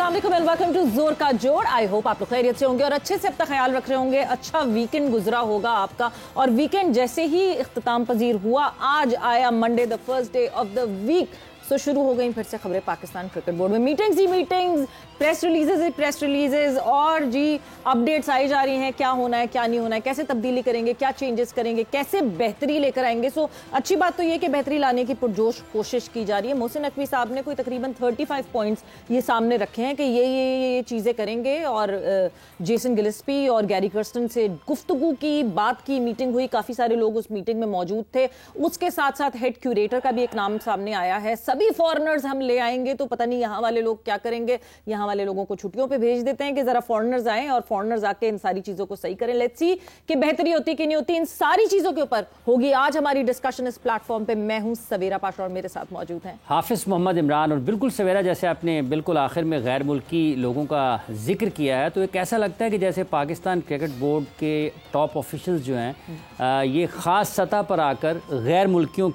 अस्सलाम वालेकुम and welcome to जोर का जोड़। आई होप आप लोग खैरियत से होंगे और अच्छे से अपना ख्याल रख रहे होंगे। अच्छा वीकेंड गुजरा होगा आपका, और वीकेंड जैसे ही इख्तिताम पजीर हुआ, आज आया Monday the first day of the week. So शुरू हो गई फिर से खबरें पाकिस्तान क्रिकेट बोर्ड में। मीटिंग्स ही मीटिंग्स, प्रेस रिलीजेज और जी अपडेट्स आई जा रही हैं, क्या होना है क्या नहीं होना है, कैसे तब्दीली करेंगे, क्या चेंजेस करेंगे, कैसे बेहतरी लेकर आएंगे। सो अच्छी बात तो ये कि बेहतरी लाने की पुरजोश कोशिश की जा रही है। मोहसिन नकवी साहब ने कोई तकरीबन 35 पॉइंट्स ये सामने रखे हैं कि ये चीज़ें करेंगे, और जेसन गिलेस्पी और गैरी कर्स्टन से गुफ्तगू की, बात की, मीटिंग हुई, काफ़ी सारे लोग उस मीटिंग में मौजूद थे। उसके साथ साथ हेड क्यूरेटर का भी एक नाम सामने आया है। सभी फॉरेनर्स हम ले आएंगे तो पता नहीं यहाँ वाले लोग क्या करेंगे। यहाँ वाले लोगों को छुट्टियों पे भेज देते हैं कि जरा फॉरेनर्स आएं और फॉरेनर्स आके इन सारी चीजों को सही करें। लेट्स सी कि बेहतरी होती कि नहीं होती। इन सारी चीजों के ऊपर होगी आज हमारी डिस्कशन इस प्लेटफॉर्म पे। मैं हूं सवेरा पाशा और मेरे साथ मौजूद हैं हाफिज मोहम्मद इमरान। और बिल्कुल सवेरा, जैसे आपने बिल्कुल आखिर में गैर मुल्की लोगों का जिक्र किया है, तो एक ऐसा लगता है कि जैसे पाकिस्तान क्रिकेट बोर्ड के टॉप ऑफिशियल्स जो हैं ये ख़ास सतह पर आकर गैर मुल्कियों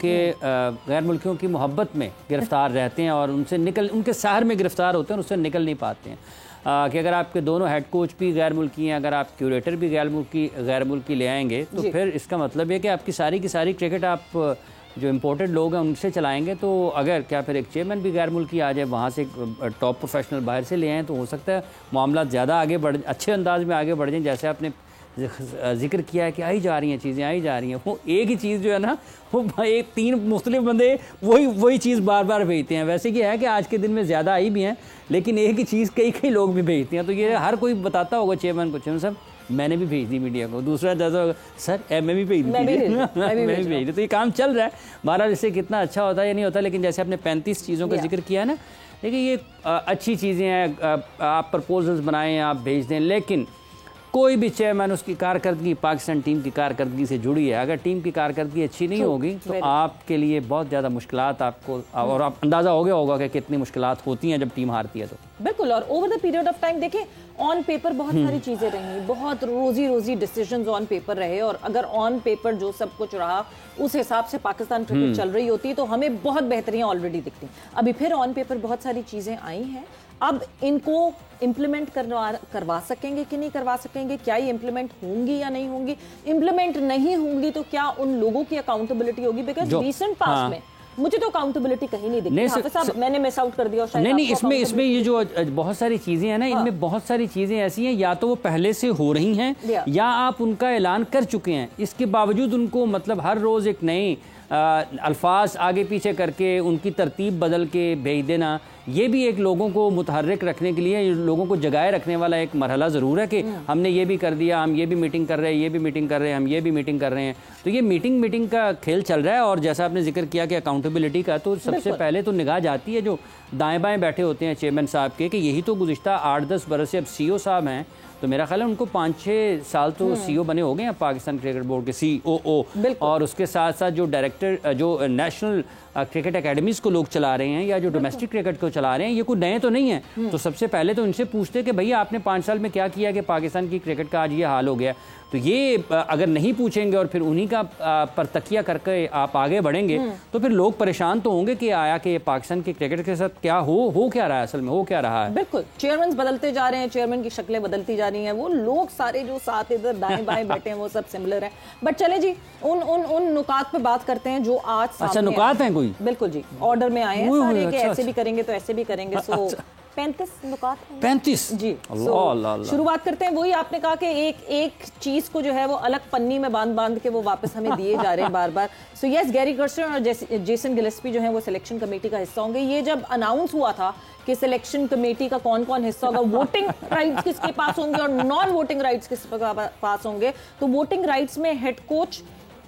की मोहब्बत में गिरफ्तार रहते हैं और उनके शहर में गिरफ्तार होते हैं और उससे निकल नहीं पाते हैं। कि अगर आपके दोनों हेड कोच भी गैर मुल्की हैं, अगर आप क्यूरेटर भी गैर मुल्की ले आएंगे, तो फिर इसका मतलब है कि आपकी सारी की सारी क्रिकेट आप जो इम्पोर्टेड लोग हैं उनसे चलाएंगे। तो अगर क्या फिर एक चेयरमैन भी गैर मुल्की आ जाए, वहाँ से टॉप प्रोफेशनल बाहर से ले आएँ, तो हो सकता है मामला ज़्यादा अच्छे अंदाज में आगे बढ़ जाएँ। जैसे आपने जिक्र किया है कि आई जा रही हैं चीज़ें, आई जा रही हैं, वो एक ही चीज़ जो है ना, वो एक 3 मुख्तलिफ बंदे वही चीज़ बार बार भेजते हैं। वैसे कि है कि आज के दिन में ज़्यादा आई भी हैं, लेकिन एक ही चीज़ कई लोग भी भेजते हैं। तो ये हर कोई बताता होगा चेयरमैन को, चेयरमैन साहब मैंने भी भेज दी मीडिया को, दूसरा दादा होगा सर मैं भी भेज दी, मैं भी भेज दी। तो ये काम चल रहा है। बहरहाल इससे कितना अच्छा होता है या नहीं होता, लेकिन जैसे आपने 35 चीज़ों का जिक्र किया है ना, देखिए ये अच्छी चीज़ें हैं। आप प्रपोजल्स बनाएं, आप भेज दें, लेकिन कोई भी चेयरमैन उसकी कारकर्दगी पाकिस्तान टीम की कारकर्दगी से जुड़ी है। अगर टीम की कारकर्दगी अच्छी नहीं होगी तो आपके लिए बहुत ज़्यादा मुश्किलात आपको, और आप अंदाज़ा हो गया होगा कि कितनी मुश्किलात होती हैं जब टीम हारती है। तो बिल्कुल, और over the period of time देखिए ऑन पेपर बहुत सारी चीज़ें रही, बहुत रोजी डिसीजंस ऑन पेपर रहे, और अगर ऑन पेपर जो सब कुछ रहा उस हिसाब से पाकिस्तान क्रिकेट चल रही होती तो हमें बहुत बेहतरियाँ ऑलरेडी दिखती। अभी फिर ऑन पेपर बहुत सारी चीज़ें आई हैं, अब इनको इम्प्लीमेंट करवा सकेंगे कि नहीं करवा सकेंगे, क्या ये इम्प्लीमेंट होंगी या नहीं होंगी। इम्प्लीमेंट नहीं होंगी तो क्या उन लोगों की अकाउंटेबिलिटी होगी, बिकॉज रिसेंट पास्ट में मुझे तो अकाउंटेबिलिटी कहीं नहीं दिखी। हाफिज साहब मैंने मिस आउट कर दिया। नहीं, इसमें ये जो बहुत सारी चीज़ें हैं ना, इनमें बहुत सारी चीज़ें ऐसी हैं, या तो वो पहले से हो रही हैं या आप उनका ऐलान कर चुके हैं। इसके बावजूद उनको मतलब हर रोज़ एक नई अल्फाज आगे पीछे करके उनकी तरतीब बदल के भेज देना, ये भी एक लोगों को मुतहर्रिक रखने के लिए, लोगों को जगाए रखने वाला एक मरहला ज़रूर है कि हमने ये भी कर दिया, हम ये भी मीटिंग कर रहे हैं, ये भी मीटिंग कर रहे हैं, हम ये भी मीटिंग कर रहे हैं। तो ये मीटिंग का खेल चल रहा है। और जैसा आपने जिक्र किया कि अकाउंटेबिलिटी का, तो सबसे पहले तो निगाह जाती है जो दाएँ बाएँ बैठे होते हैं चेयरमैन साहब के, कि यही तो गुज़िश्ता 8-10 बरस से अब CEO साहब हैं। तो मेरा ख्याल है उनको 5-6 साल तो CEO बने हो गए हैं पाकिस्तान क्रिकेट बोर्ड के, COO। और उसके साथ साथ जो डायरेक्टर, जो नेशनल क्रिकेट एकेडमीज़ को लोग चला रहे हैं या जो डोमेस्टिक क्रिकेट को चला रहे हैं, ये कोई नए तो नहीं है। तो सबसे पहले तो इनसे पूछते कि भैया आपने 5 साल में क्या किया कि पाकिस्तान की क्रिकेट का आज ये हाल हो गया। तो ये अगर नहीं पूछेंगे और फिर उन्हीं का पर तकिया करके आप आगे बढ़ेंगे, तो फिर लोग परेशान तो होंगे कि आया कि पाकिस्तान की क्रिकेट के साथ क्या हो क्या रहा है, असल में हो क्या रहा है। बिल्कुल, चेयरमैन बदलते जा रहे हैं, चेयरमैन की शक्लें बदलती जा रही हैं, वो लोग सारे जो साथ इधर दाएं बाएं बैठे हैं वो सब सिमिलर है। बट चले जी उन नुकात पे बात करते हैं जो आज अच्छा नुकात हैं कोई, बिल्कुल जी ऑर्डर में आए हैं सारे कि ऐसे भी करेंगे तो ऐसे भी करेंगे। सो 35 नुकात हैं। 35 जी। शुरुआत करते हैं। वही आपने कहा कि एक चीज को जो है वो अलग पन्नी में बांध के वो वापस हमें दिए जा रहे हैं बार बार। सो यस, गैरी कर्स्टन और जेसन गिलेस्पी जो है वो सिलेक्शन कमेटी का हिस्सा होंगे। ये जब अनाउंस हुआ था कि सिलेक्शन कमेटी का कौन कौन हिस्सा होगा, वोटिंग राइट्स किसके पास होंगे और नॉन वोटिंग राइट्स किसके पास होंगे, तो वोटिंग राइट्स में head coach,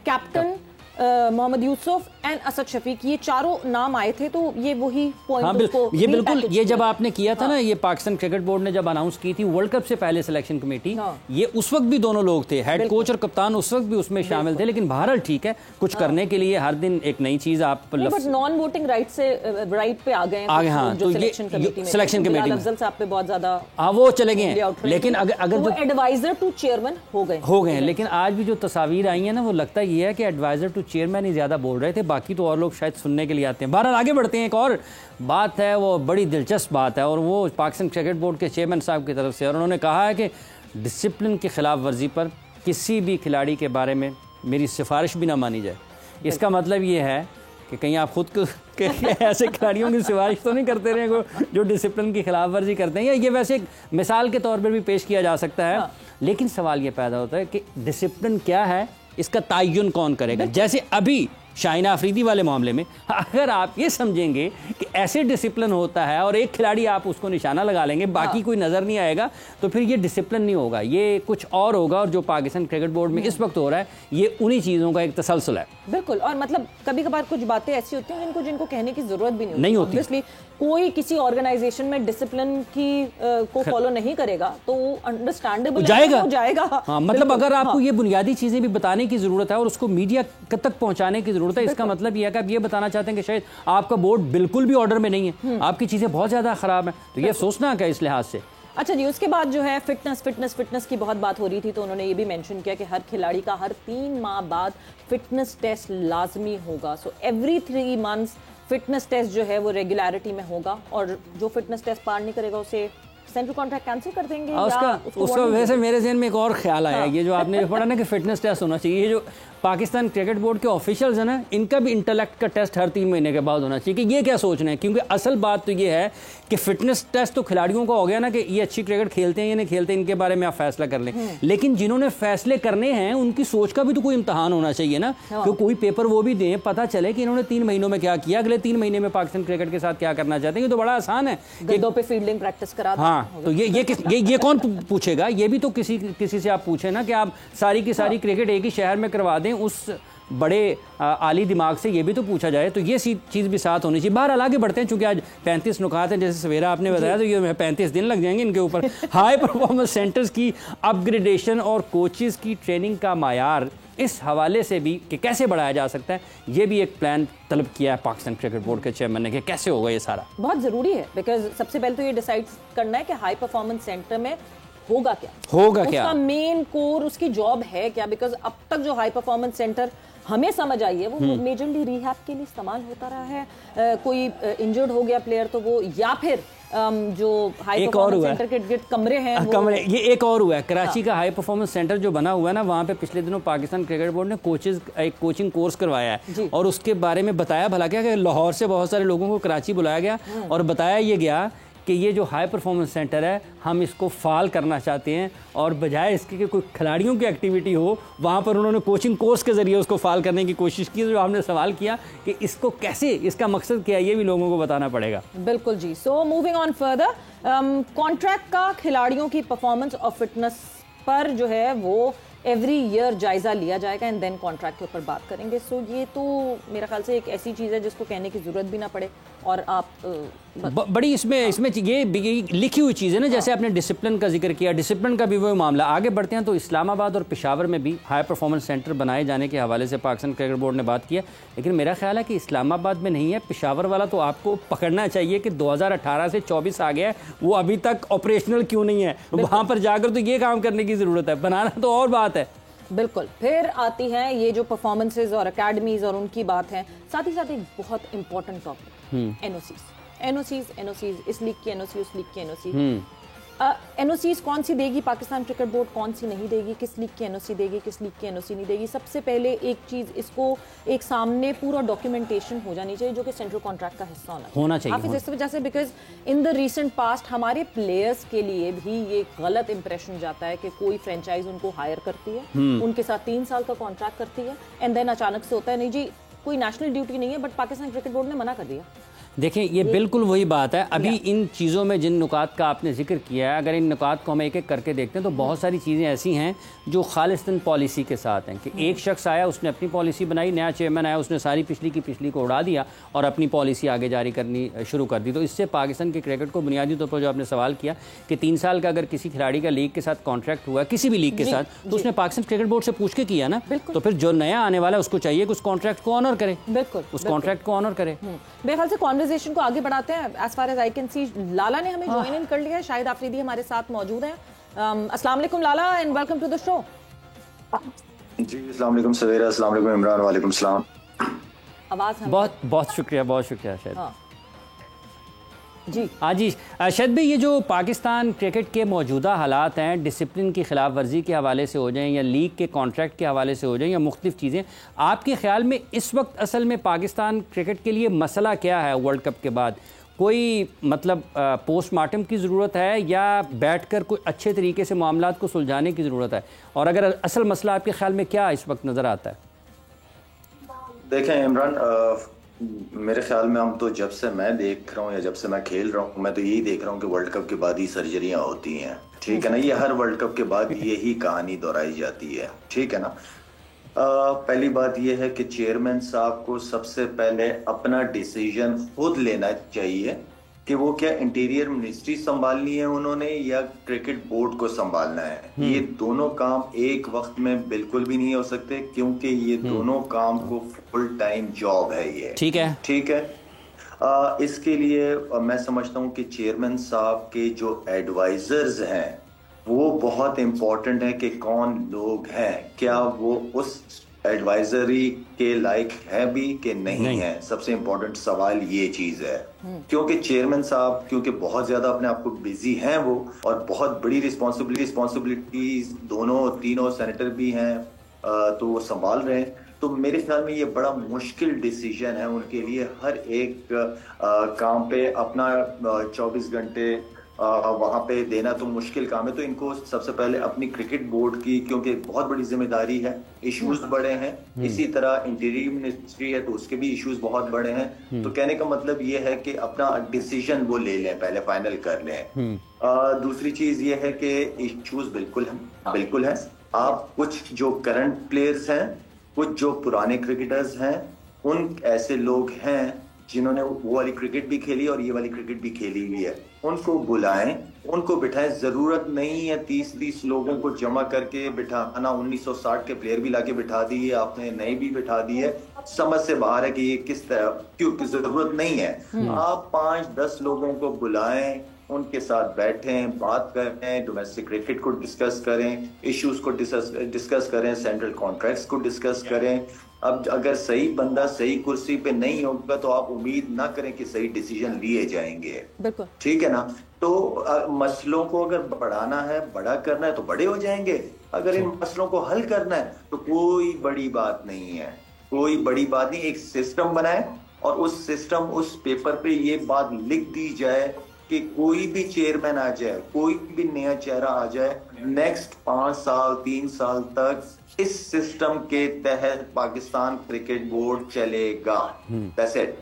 captain Mohammad Yusuf and Asad Shafiq, ये चारों नाम आए थे। तो ये वही पॉइंट ये बिल्कुल ये जब आपने किया था ना, ये पाकिस्तान क्रिकेट बोर्ड ने जब अनाउंस की थी वर्ल्ड कप से पहले सिलेक्शन कमेटी, ये उस वक्त भी दोनों लोग थे, हेड कोच और कप्तान उस वक्त भी उसमें शामिल थे। लेकिन बहरहाल ठीक है, कुछ करने के लिए हर दिन एक नई चीज आप नॉन वोटिंग राइट से राइट पे आ गए। हाँ, तो सिलेक्शन कमेटी अफजल साहब पे बहुत ज्यादा वो चले गए, लेकिन अगर एडवाइजर टू चेयरमैन हो गए। लेकिन आज भी जो तस्वीर आई है ना, वो लगता ये है कि एडवाइजर टू चेयरमैन ही ज़्यादा बोल रहे थे, बाकी तो और लोग शायद सुनने के लिए आते हैं। बहरहाल आगे बढ़ते हैं। एक और बात है, वो बड़ी दिलचस्प बात है, और वो पाकिस्तान क्रिकेट बोर्ड के चेयरमैन साहब की तरफ से, और उन्होंने कहा है कि डिसिप्लिन की खिलाफ वर्जी पर किसी भी खिलाड़ी के बारे में मेरी सिफारिश भी ना मानी जाए। इसका मतलब ये है कि कहीं आप खुद को ऐसे खिलाड़ियों की सिफारिश तो नहीं करते रहे जो डिसिप्लिन की खिलाफ वर्जी करते हैं। या ये वैसे एक मिसाल के तौर पर भी पेश किया जा सकता है। लेकिन सवाल ये पैदा होता है कि डिसिप्लिन क्या है, इसका तयन कौन करेगा। जैसे अभी शाहिना अफरीदी वाले मामले में अगर आप ये समझेंगे कि ऐसे डिसिप्लिन होता है और एक खिलाड़ी आप उसको निशाना लगा लेंगे, बाकी कोई नज़र नहीं आएगा, तो फिर ये डिसिप्लिन नहीं होगा, ये कुछ और होगा। और जो पाकिस्तान क्रिकेट बोर्ड में इस वक्त हो रहा है, ये उन्हीं चीज़ों का एक तसलसल है। बिल्कुल। और मतलब कभी कभार कुछ बातें ऐसी होती हैं जिनको कहने की जरूरत भी नहीं होती। ऑब्वियसली कोई किसी ऑर्गेनाइजेशन में डिसिप्लिन की को फॉलो नहीं करेगा तो अंडरस्टैंडेबल जाएगा। हाँ, मतलब अगर आपको ये बुनियादी चीज़ें भी बताने की ज़रूरत है और उसको मीडिया तक पहुँचाने की ज़रूरत है, इसका मतलब ये है कि आप ये बताना चाहते हैं कि शायद आपका बोर्ड बिल्कुल भी ऑर्डर में नहीं है, आपकी चीज़ें बहुत ज़्यादा ख़राब हैं, तो ये सोचना क्या इस लिहाज से। अच्छा जी, उसके बाद जो है फिटनेस की बहुत बात हो रही थी, तो उन्होंने ये भी मेंशन किया कि हर खिलाड़ी का हर 3 माह बाद फिटनेस टेस्ट लाजमी होगा। So every 3 months fitness test जो है वो रेगुलरिटी में होगा, और जो फिटनेस टेस्ट पार नहीं करेगा उसे सेंट्रल कॉन्ट्रैक्ट कैंसिल कर देंगे। उसका वैसे मेरे जहन में एक और ख्याल आया, ये जो आपने पढ़ा ना कि फिटनेस टेस्ट होना चाहिए, ये जो पाकिस्तान क्रिकेट बोर्ड के ऑफिशियल्स हैं ना, इनका भी इंटेलेक्ट का टेस्ट हर 3 महीने के बाद होना चाहिए कि ये क्या सोच रहे हैं। क्योंकि असल बात तो ये है कि फिटनेस टेस्ट तो खिलाड़ियों का हो गया ना कि ये अच्छी क्रिकेट खेलते हैं या नहीं खेलते, इनके बारे में आप फैसला कर लें। लेकिन जिन्होंने फैसले करने हैं उनकी सोच का भी तो कोई इम्तहान होना चाहिए ना, कि कोई पेपर वो भी दें, पता चले कि इन्होंने 3 महीनों में क्या किया, अगले 3 महीने में पाकिस्तान क्रिकेट के साथ क्या करना चाहते हैं। ये तो बड़ा आसान है, गद्दों पे फील्डिंग प्रैक्टिस करा। हाँ, तो ये कौन पूछेगा। ये भी तो किसी से आप पूछे ना कि आप सारी की सारी क्रिकेट एक ही शहर में करवा दें, उस बड़े आली दिमाग से ये भी तो पूछा जाए, तो ये चीज़ भी साथ होनी चाहिए। बाहर आगे बढ़ते हैं, चूंकि आज 35 नुकात हैं, जैसे सवेरा आपने बताया, तो ये 35 दिन लग जाएंगे इनके ऊपर। हाई परफॉर्मेंस सेंटर्स की अपग्रेडेशन और कोचेज़ की ट्रेनिंग का मायार इस हवाले से भी कि कैसे बढ़ाया जा सकता है, ये भी एक प्लान तलब किया है पाकिस्तान क्रिकेट बोर्ड के चेयरमैन ने कि कैसे होगा ये सारा। बहुत ज़रूरी है, बिकॉज सबसे पहले तो ये डिसाइड करना है कि हाई परफॉर्मेंस सेंटर में होगा क्या, उसका मेन कोर, उसकी जॉब है क्या। बिकॉज अब तक जो हाई परफॉर्मेंस सेंटर हमें समझ आई है वो मेजरली रिहैब के लिए इस्तेमाल होता रहा है। कोई इंजर्ड हो गया प्लेयर तो वो, या फिर जो हाई परफॉर्मेंस सेंटर के कमरे हैं ये एक और हुआ है। कराची का हाई परफॉर्मेंस सेंटर जो बना हुआ है ना, वहाँ पे पिछले दिनों पाकिस्तान क्रिकेट बोर्ड ने एक कोचिंग कोर्स करवाया है, और उसके बारे में बताया भला क्या कि लाहौर से बहुत सारे लोगों को कराची बुलाया गया और बताया ये गया कि ये जो हाई परफॉर्मेंस सेंटर है, हम इसको फाल करना चाहते हैं, और बजाय इसके कि कोई खिलाड़ियों की एक्टिविटी हो, वहाँ पर उन्होंने कोचिंग कोर्स के ज़रिए उसको फाल करने की कोशिश की। जो आपने सवाल किया कि इसको कैसे, इसका मकसद क्या है, ये भी लोगों को बताना पड़ेगा। बिल्कुल जी। So moving on further, contract का खिलाड़ियों की परफॉर्मेंस और फिटनेस पर जो है वो एवरी ईयर जायजा लिया जाएगा, एंड देन कॉन्ट्रैक्ट के ऊपर बात करेंगे। सो ये तो मेरा ख्याल से एक ऐसी चीज़ है जिसको कहने की ज़रूरत भी ना पड़े, और आप बड़ी इसमें ये लिखी हुई चीज़ है ना। जैसे आपने डिसिप्लिन का जिक्र किया, डिसिप्लिन का भी वो मामला। आगे बढ़ते हैं तो इस्लामाबाद और पेशावर में भी हाई परफॉर्मेंस सेंटर बनाए जाने के हवाले से पाकिस्तान क्रिकेट बोर्ड ने बात किया, लेकिन मेरा ख्याल है कि इस्लामाबाद में नहीं है, पेशावर वाला तो आपको पकड़ना चाहिए कि 2018 से 24 आ गया है, वो अभी तक ऑपरेशनल क्यों नहीं है। वहाँ पर जाकर तो ये काम करने की ज़रूरत है, बनाना तो और बात है। बिल्कुल। फिर आती है ये जो परफॉर्मेंसेज और अकेडमीज और उनकी बात है, साथ ही साथ एक बहुत इंपॉर्टेंट टॉपिक, एनओसीज, इस लीग की एनओसी, उस लीग की एनओसी। एनओसीज कौन सी देगी पाकिस्तान क्रिकेट बोर्ड, कौन सी नहीं देगी, किस लीग की एनओसी देगी, किस लीग की एनओसी नहीं देगी। सबसे पहले एक चीज, इसको एक सामने पूरा डॉक्यूमेंटेशन हो जानी चाहिए जो कि सेंट्रल कॉन्ट्रैक्ट का हिस्सा होना चाहिए। इस वजह से because in the recent past हमारे प्लेयर्स के लिए भी ये गलत इंप्रेशन जाता है कि कोई फ्रेंचाइज उनको हायर करती है, उनके साथ 3 साल का कॉन्ट्रैक्ट करती है, एंड देन अचानक से होता है नहीं जी कोई नेशनल ड्यूटी नहीं है, बट पाकिस्तान क्रिकेट बोर्ड ने मना कर दिया। देखें, ये बिल्कुल वही बात है। अभी इन चीज़ों में जिन नुकात का आपने जिक्र किया है, अगर इन नुकात को हम एक एक करके देखते हैं तो बहुत सारी चीज़ें ऐसी हैं जो खालिस्तान पॉलिसी के साथ हैं कि एक शख्स आया, उसने अपनी पॉलिसी बनाई, नया चेयरमैन आया, उसने सारी पिछली को उड़ा दिया और अपनी पॉलिसी आगे जारी करनी शुरू कर दी। तो इससे पाकिस्तान के क्रिकेट को बुनियादी तौर पर, जो आपने सवाल किया कि 3 साल का अगर किसी खिलाड़ी का लीग के साथ कॉन्ट्रैक्ट हुआ, किसी भी लीग के साथ, तो उसने पाकिस्तान क्रिकेट बोर्ड से पूछ के किया ना, तो फिर जो नया आने वाला है उसको चाहिए कि उस कॉन्ट्रैक्ट को ऑनर करे, उस कॉन्ट्रैक्ट को ऑनर करे। मेरे ख्याल से कॉन्वर्सेशन को आगे बढ़ाते हैं। As far as I can see, Lala ने हमें ज्वाइन इन कर लिया है, शाहिद अफरीदी हमारे साथ मौजूद हैं। अस्सलाम वालेकुम Lala, and welcome to the show. जी अस्सलाम वालेकुम सवेरा, अस्सलाम वालेकुम इमरान, वालेकुम सलाम। आवाज हमें बहुत बहुत शुक्रिया शायद। हाँ जी शायद भाई, ये जो पाकिस्तान क्रिकेट के मौजूदा हालात हैं, डिसिप्लिन की खिलाफ वर्जी के हवाले से हो जाएं या लीग के कॉन्ट्रैक्ट के हवाले से हो जाएं या मुख्तलिफ चीज़ें, आपके ख्याल में इस वक्त असल में पाकिस्तान क्रिकेट के लिए मसला क्या है? वर्ल्ड कप के बाद कोई मतलब पोस्टमार्टम की ज़रूरत है या बैठकर कोई अच्छे तरीके से मामलात को सुलझाने की ज़रूरत है? और अगर असल मसला आपके ख्याल में क्या इस वक्त नज़र आता है? देखें इमरान, मेरे ख्याल में हम तो जब से मैं देख रहा हूँ या जब से मैं खेल रहा हूँ, मैं तो यही देख रहा हूँ कि वर्ल्ड कप के बाद ही सर्जरियां होती हैं। ठीक है ना, ये हर वर्ल्ड कप के बाद यही कहानी दोहराई जाती है। ठीक है ना। पहली बात यह है कि चेयरमैन साहब को सबसे पहले अपना डिसीजन खुद लेना चाहिए कि वो क्या इंटीरियर मिनिस्ट्री संभालनी है उन्होंने या क्रिकेट बोर्ड को संभालना है। ये दोनों काम एक वक्त में बिल्कुल भी नहीं हो सकते, क्योंकि ये दोनों काम को फुल टाइम जॉब है ये। ठीक है। इसके लिए मैं समझता हूँ कि चेयरमैन साहब के जो एडवाइजर्स हैं वो बहुत इंपॉर्टेंट है कि कौन लोग हैं, क्या वो उस एडवाइजरी के लायक है भी कि नहीं है। सबसे इंपॉर्टेंट सवाल ये चीज है, क्योंकि चेयरमैन साहब क्योंकि बहुत ज्यादा अपने आप को बिजी हैं वो, और बहुत बड़ी रिस्पॉन्सिबिलिटीज दोनों तीनों सेनेटर भी हैं, तो वो संभाल रहे हैं। तो मेरे ख्याल में ये बड़ा मुश्किल डिसीजन है उनके लिए। हर एक काम पे अपना 24 घंटे वहां पे देना तो मुश्किल काम है। तो इनको सबसे पहले अपनी क्रिकेट बोर्ड की, क्योंकि बहुत बड़ी जिम्मेदारी है, इश्यूज बड़े हैं। इसी तरह इंटीरियर मिनिस्ट्री है तो उसके भी इश्यूज बहुत बड़े हैं। तो कहने का मतलब ये है कि अपना डिसीजन वो ले लें, पहले फाइनल कर लें। दूसरी चीज ये है कि इश्यूज बिल्कुल है। आप कुछ जो करंट प्लेयर्स हैं, कुछ जो पुराने क्रिकेटर्स हैं, उन ऐसे लोग हैं जिन्होंने वो वाली क्रिकेट भी खेली और ये वाली क्रिकेट भी खेली हुई है, उनको बुलाएं, उनको बिठाएं। जरूरत नहीं है 30-30 लोगों को जमा करके बिठाना। 1960 के प्लेयर भी लाके बिठा दिए आपने, नए भी बिठा दिए। समझ से बाहर है कि ये किस तरह, क्योंकि जरूरत नहीं है। आप 5-10 लोगों को बुलाएं, उनके साथ बैठें, बात करें, डोमेस्टिक क्रिकेट को डिस्कस करें, इश्यूज को डिस्कस करें, सेंट्रल कॉन्ट्रैक्ट्स को डिस्कस करें। अब अगर सही बंदा सही कुर्सी पे नहीं होगा तो आप उम्मीद ना करें कि सही डिसीजन लिए जाएंगे। बिल्कुल ठीक है ना। तो मसलों को अगर बढ़ाना है, बड़ा करना है तो बड़े हो जाएंगे। अगर इन मसलों को हल करना है तो कोई बड़ी बात नहीं है, कोई बड़ी बात नहीं। एक सिस्टम बनाए और उस सिस्टम, उस पेपर पे ये बात लिख दी जाए कि कोई भी चेयरमैन आ जाए, कोई भी नया चेहरा आ जाए, नेक्स्ट 5 साल 3 साल तक इस सिस्टम के तहत पाकिस्तान क्रिकेट बोर्ड चलेगा। That's it.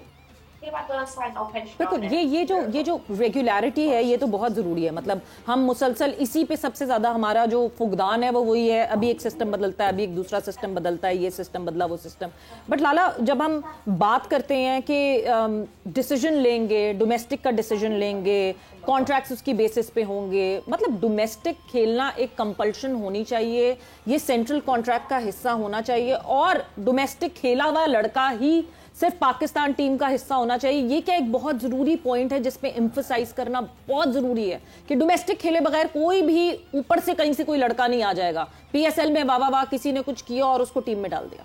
बिल्कुल। ये जो रेगुलरिटी है ये तो बहुत ज़रूरी है। मतलब हम मुसलसल इसी पे सबसे ज़्यादा हमारा जो फुकदान है वो वही है। अभी एक सिस्टम बदलता है, अभी एक दूसरा सिस्टम बदलता है, ये सिस्टम बदला वो सिस्टम। बट लाला, जब हम बात करते हैं कि डिसीजन लेंगे, डोमेस्टिक का डिसीजन लेंगे, कॉन्ट्रैक्ट्स उसकी बेसिस पे होंगे, मतलब डोमेस्टिक खेलना एक कंपल्शन होनी चाहिए, ये सेंट्रल कॉन्ट्रैक्ट का हिस्सा होना चाहिए, और डोमेस्टिक खेला हुआ लड़का ही सिर्फ पाकिस्तान टीम का हिस्सा होना चाहिए। ये क्या एक बहुत जरूरी पॉइंट है जिसपे एम्फसाइज करना बहुत जरूरी है कि डोमेस्टिक खेले बगैर कोई भी ऊपर से कहीं से कोई लड़का नहीं आ जाएगा। पीएसएल में वाह वाह किसी ने कुछ किया और उसको टीम में डाल दिया।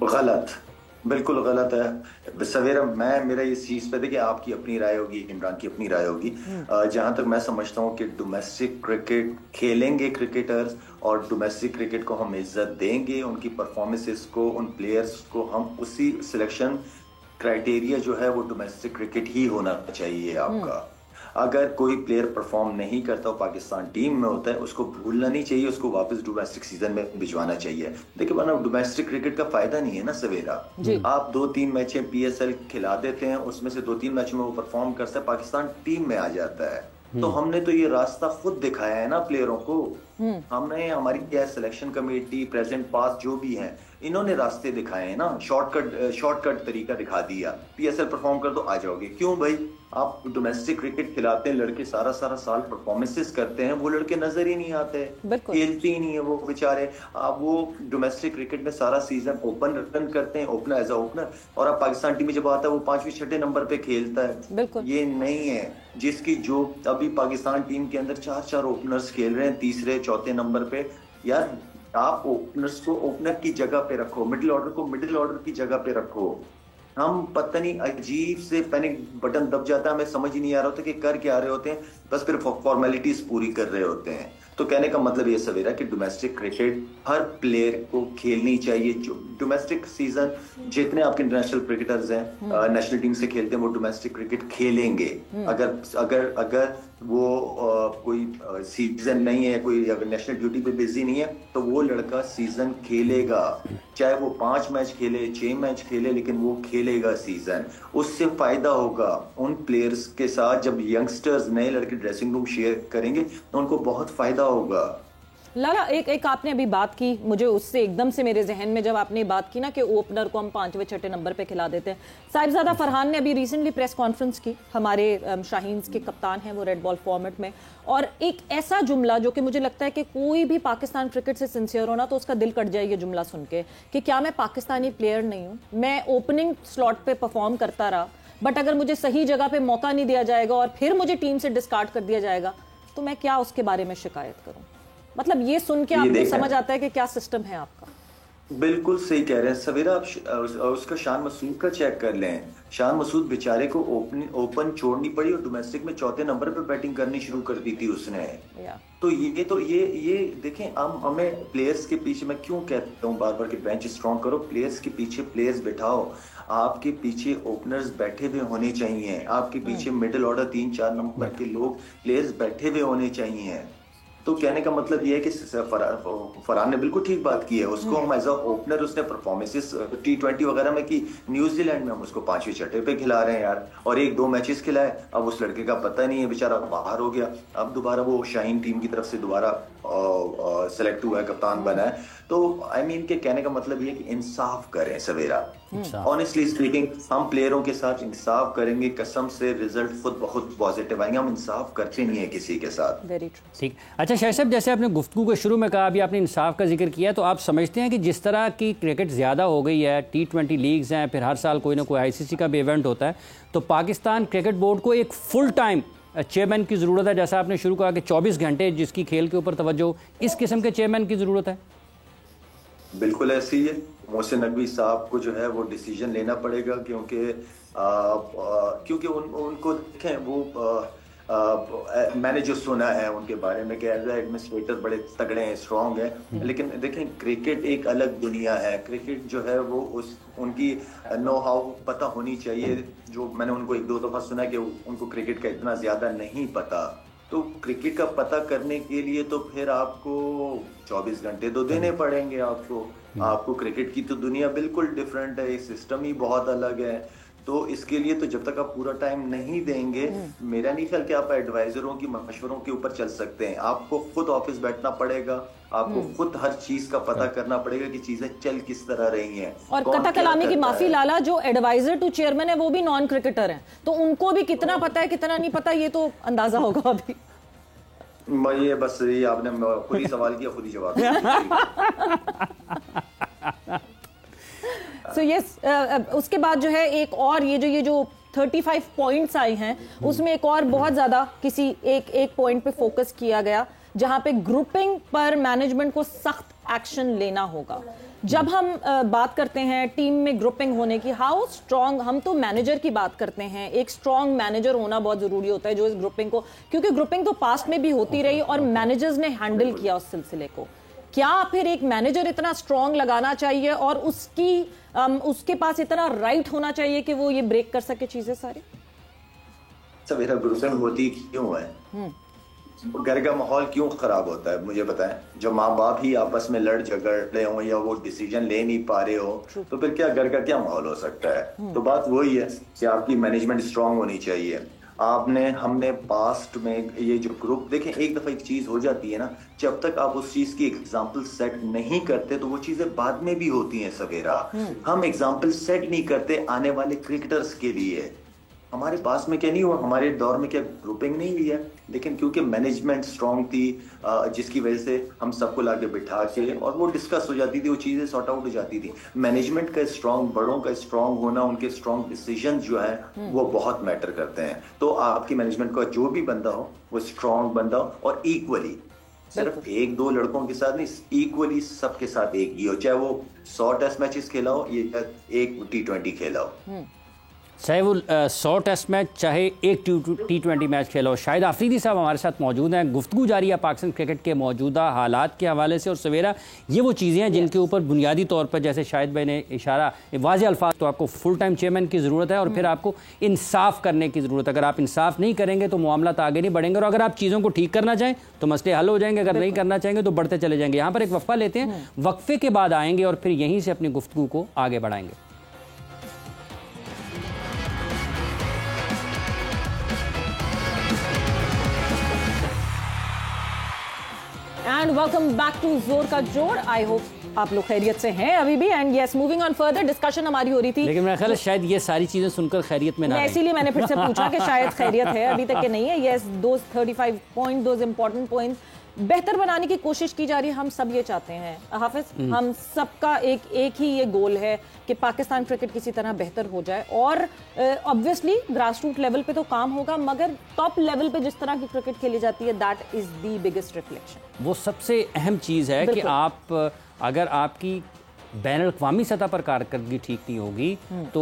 गलत, बिल्कुल गलत है सवेरा। मेरा इस चीज पे देखिए, आपकी अपनी राय होगी, इमरान की अपनी राय होगी। जहां तक मैं समझता हूं कि डोमेस्टिक क्रिकेट खेलेंगे क्रिकेटर्स, और डोमेस्टिक क्रिकेट को हम इज्जत देंगे, उनकी परफॉर्मेंसेस को, उन प्लेयर्स को हम उसी सिलेक्शन क्राइटेरिया जो है वो डोमेस्टिक क्रिकेट ही होना चाहिए आपका। अगर कोई प्लेयर परफॉर्म नहीं करता और पाकिस्तान टीम में होता है, उसको भूलना नहीं चाहिए, उसको वापस डोमेस्टिक सीजन में भिजवाना चाहिए। देखिए वरना डोमेस्टिक क्रिकेट का फायदा नहीं है ना सवेरा। आप 2-3 मैचें पीएसएल खिला देते हैं, उसमें से 2-3 मैचों में वो परफॉर्म करता है, पाकिस्तान टीम में आ जाता है। तो हमने तो ये रास्ता खुद दिखाया है ना प्लेयरों को। हमने, हमारी क्या सिलेक्शन कमेटी, प्रेजेंट पास जो भी है, इन्होंने रास्ते दिखाए हैं ना, शॉर्टकट तरीका दिखा दिया। पीएसएल परफॉर्म कर दो, आ जाओगे। क्यों भाई? आप डोमेस्टिक क्रिकेट खिलाते हैं, लड़के सारा साल परफॉर्मेंसेस करते हैं, वो लड़के नजर ही नहीं आते, खेलते ही नहीं है वो बेचारे। आप वो डोमेस्टिक क्रिकेट में सारा सीजन ओपन रन करते हैं, ओपनर एज अ ओपनर, और आप पाकिस्तान टीम में जब आता है वो 5वें-6वें नंबर पे खेलता है। ये नहीं है जिसकी जो अभी पाकिस्तान टीम के अंदर 4 ओपनर्स खेल रहे हैं 3रे-4थे नंबर पे। यार आप ओपनर्स को ओपनर की जगह पे रखो, मिडिल ऑर्डर को मिडिल ऑर्डर की जगह पे रखो। हम पता नहीं अजीब से पैनिक बटन दब जाता है, हमें समझ ही नहीं आ रहा होता कि कर क्या रहे होते हैं, बस फिर फॉर्मेलिटीज पूरी कर रहे होते हैं। तो कहने का मतलब ये सवेरा कि डोमेस्टिक क्रिकेट हर प्लेयर को खेलनी चाहिए। जो डोमेस्टिक सीजन जितने आपके इंटरनेशनल क्रिकेटर्स हैं नेशनल टीम से खेलते हैं वो डोमेस्टिक क्रिकेट खेलेंगे। अगर अगर अगर वो कोई सीजन नहीं है, कोई अगर नेशनल ड्यूटी पे बिजी नहीं है तो वो लड़का सीजन खेलेगा, चाहे वो 5 मैच खेले 6 मैच खेले, लेकिन वो खेलेगा सीजन। उससे फायदा होगा उन प्लेयर्स के साथ, जब यंगस्टर्स नए लड़के ड्रेसिंग रूम शेयर करेंगे तो उनको बहुत फायदा होगा। लाला, एक आपने अभी बात की, मुझे उससे एकदम से मेरे जहन में जब आपने बात की ना कि ओपनर को हम 5वें 6ठे नंबर पे खिला देते हैं। साहिबजादा फरहान ने अभी रिसेंटली प्रेस कॉन्फ्रेंस की, हमारे शाहीन्स के कप्तान हैं वो रेड बॉल फॉर्मेट में, और एक ऐसा जुमला जो कि मुझे लगता है कि कोई भी पाकिस्तान क्रिकेट से सिंसियर हो ना तो उसका दिल कट जाए ये जुमला सुन के, कि क्या मैं पाकिस्तानी प्लेयर नहीं हूँ? मैं ओपनिंग स्लॉट पे परफॉर्म करता रहा, बट अगर मुझे सही जगह पे मौका नहीं दिया जाएगा और फिर मुझे टीम से डिस्कार्ड कर दिया जाएगा तो मैं क्या उसके बारे में शिकायत करूं? मतलब ये सुन के आपको समझ आता है कि क्या सिस्टम है आपका। बिल्कुल सही कह रहे हैं सवेरा। आप उसका शान मसूद का चेक कर लें। शान मसूद बेचारे को ओपन छोड़नी पड़ी और डोमेस्टिक में 4थे नंबर पे बैटिंग करनी शुरू कर दी थी उसने। तो ये देखें, हमें प्लेयर्स के पीछे, मैं क्यों कहता हूँ बार बार कि बेंच स्ट्रॉन्ग करो, प्लेयर्स के पीछे प्लेयर्स बिठाओ। आपके पीछे ओपनर्स बैठे हुए होने चाहिए, आपके पीछे मिडिल ऑर्डर 3-4 नंबर के लोग प्लेयर्स बैठे हुए होने चाहिए। तो कहने का मतलब ये है कि फरहान ने बिल्कुल ठीक बात की है। उसको हम एज अ ओपनर, उसने परफॉर्मेंसेस T20 वगैरह में की, न्यूजीलैंड में हम उसको 5वें 6ठे पे खिला रहे हैं यार, और 1-2 मैचेस खिलाए। अब उस लड़के का पता नहीं है, बेचारा बाहर हो गया, अब दोबारा वो शाहीन टीम की तरफ से दोबारा सेलेक्ट हुआ है, कप्तान बना है। तो आई मीन के कहने का मतलब ये कि इंसाफ करें सवेरा। ऑनेस्टली स्पीकिंग, हम प्लेयरों के साथ इंसाफ करेंगे, कसम से रिजल्ट खुद बहुत पॉजिटिव आएंगे। हम इंसाफ करते नहीं है किसी के साथ। Very true. ठीक। अच्छा शाहिद साहब, जैसे आपने गुफ्तगू के शुरू में कहा, अभी आपने इंसाफ का जिक्र किया, तो आप समझते हैं कि जिस तरह की क्रिकेट ज़्यादा हो गई है, T20 लीग्स हैं, फिर हर साल कोई ना कोई ICC का भी इवेंट होता है, तो पाकिस्तान क्रिकेट बोर्ड को एक फुल टाइम चेयरमैन की ज़रूरत है? जैसा आपने शुरू कहा कि 24 घंटे जिसकी खेल के ऊपर तवज्जो, इस किस्म के चेयरमैन की ज़रूरत है? बिल्कुल ऐसी ही है। मोहसिन नकवी साहब को जो है वो डिसीजन लेना पड़ेगा, क्योंकि उनको देखें, वो मैंने जो सुना है उनके बारे में कि एज एडमिनिस्ट्रेटर बड़े तगड़े हैं, स्ट्रांग हैं, लेकिन देखें क्रिकेट एक अलग दुनिया है। क्रिकेट जो है वो उनकी नो हाउ पता होनी चाहिए। जो मैंने उनको 1-2 दफा सुना कि उनको क्रिकेट का इतना ज्यादा नहीं पता। तो क्रिकेट का पता करने के लिए तो फिर आपको 24 घंटे तो देने पड़ेंगे आपको क्रिकेट की तो दुनिया बिल्कुल डिफरेंट है, सिस्टम ही बहुत अलग है। तो इसके लिए तो जब तक आप पूरा टाइम नहीं देंगे, मेरा नहीं ख्याल कि आप एडवाइजरों की मशवरों के ऊपर चल सकते हैं। आपको खुद ऑफिस बैठना पड़ेगा, आपको खुद हर चीज का पता करना पड़ेगा कि चीजें चल किस तरह रही हैं। और कथा कलामी की माफी लाला, जो एडवाइजर टू चेयरमैन है वो भी नॉन क्रिकेटर हैं, तो उनको भी कितना पता है कितना नहीं पता ये तो अंदाजा होगा अभी। ये बस ये आपने खुद ही सवाल किया, खुद ही जवाब दिया। So yes, उसके बाद जो है एक और ये जो 35 पॉइंट्स आए हैं उसमें एक और बहुत ज़्यादा किसी एक पॉइंट पे फोकस किया गया, जहां पे ग्रुपिंग पर मैनेजमेंट को सख्त एक्शन लेना होगा। जब हम बात करते हैं टीम में ग्रुपिंग होने की, हाउ स्ट्रॉन्ग, हम तो मैनेजर की बात करते हैं, एक स्ट्रॉन्ग मैनेजर होना बहुत ज़रूरी होता है जो इस ग्रुपिंग को, क्योंकि ग्रुपिंग तो पास्ट में भी होती रही और मैनेजर्स ने हैंडल किया उस सिलसिले को। क्या फिर एक मैनेजर इतना स्ट्रॉन्ग लगाना चाहिए और उसके पास इतना राइट होना चाहिए कि वो ये ब्रेक कर सके चीजें सारी? सवेरा ग्रुपिंग होती क्यों है? घर का माहौल क्यों खराब होता है मुझे बताएं। जब माँ बाप ही आपस में लड़ झगड़ रहे हो या वो डिसीजन ले नहीं पा रहे हो तो फिर क्या घर का क्या माहौल हो सकता है? तो बात वही है कि आपकी मैनेजमेंट स्ट्रांग होनी चाहिए। हमने पास्ट में ये जो ग्रुप देखें, एक दफा एक चीज हो जाती है ना, जब तक आप उस चीज की एग्जाम्पल सेट नहीं करते तो वो चीजें बाद में भी होती हैं सवेरा। हम एग्जाम्पल सेट नहीं करते आने वाले क्रिकेटर्स के लिए। हमारे पास में क्या नहीं हुआ, हमारे दौर में क्या ग्रुपिंग नहीं हुई है, लेकिन क्योंकि मैनेजमेंट स्ट्रांग थी, जिसकी वजह से हम सबको लाके बिठा के और वो डिस्कस हो जाती थी, वो चीजें सॉर्ट आउट हो जाती थी। मैनेजमेंट का स्ट्रांग, बड़ों का स्ट्रांग होना, उनके स्ट्रांग डिसीजन जो है वो बहुत मैटर करते हैं। तो आपकी मैनेजमेंट का जो भी बंदा हो वो स्ट्रांग बंदा हो और इक्वली सिर्फ एक दो लड़कों के साथ नहीं, इक्वली सबके साथ एक ही हो, चाहे वो 100 टेस्ट मैचेस खेला हो या एक T20 खेला हो। चाहे वो 100 टेस्ट मैच, चाहे एक T20 मैच खेला हो। शाहिद आफरीदी साहब हमारे साथ मौजूद हैं। गुफ्तगू जारी है पाकिस्तान क्रिकेट के मौजूदा हालात के हवाले से। और सवेरा, ये वो चीज़ें हैं जिनके ऊपर बुनियादी तौर पर, जैसे शाहिद भाई ने इशारा, वाज़ेह अल्फाज, तो आपको फुल टाइम चेयरमैन की ज़रूरत है और फिर आपको इंसाफ करने की ज़रूरत है। अगर आप इंसाफ नहीं करेंगे तो मामला आगे नहीं बढ़ेंगे, और अगर आप चीज़ों को ठीक करना चाहें तो मसले हल हो जाएंगे, अगर नहीं करना चाहेंगे तो बढ़ते चले जाएंगे। यहाँ पर एक वक्फा लेते हैं, वक्फे के बाद आएंगे और फिर यहीं से अपनी गुफ्तगू को आगे बढ़ाएंगे। एंड वेलकम बैक टू जोर का जोड़। आई होप आप लोग खैरियत से हैं अभी भी। And yes, moving on further, discussion हमारी हो रही थी, लेकिन मेरा ख्याल है शायद ये सारी चीजें सुनकर खैरियत में ना रही। इसीलिए मैंने फिर से पूछा कि शायद खैरियत है, अभी तक के नहीं है। Yes, those 35 point, those important point बेहतर बनाने की कोशिश की जा रही है। हम सब ये चाहते हैं हाफिज, हम सबका एक ही ये गोल है कि पाकिस्तान क्रिकेट किसी तरह बेहतर हो जाए। और ऑब्वियसली ग्रास रूट लेवल पे तो काम होगा, मगर टॉप लेवल पे जिस तरह की क्रिकेट खेली जाती है, that is the biggest reflection. वो सबसे अहम चीज़ है कि आप, अगर आपकी बैन अवी सतह पर कारकर्दगी ठीक नहीं होगी तो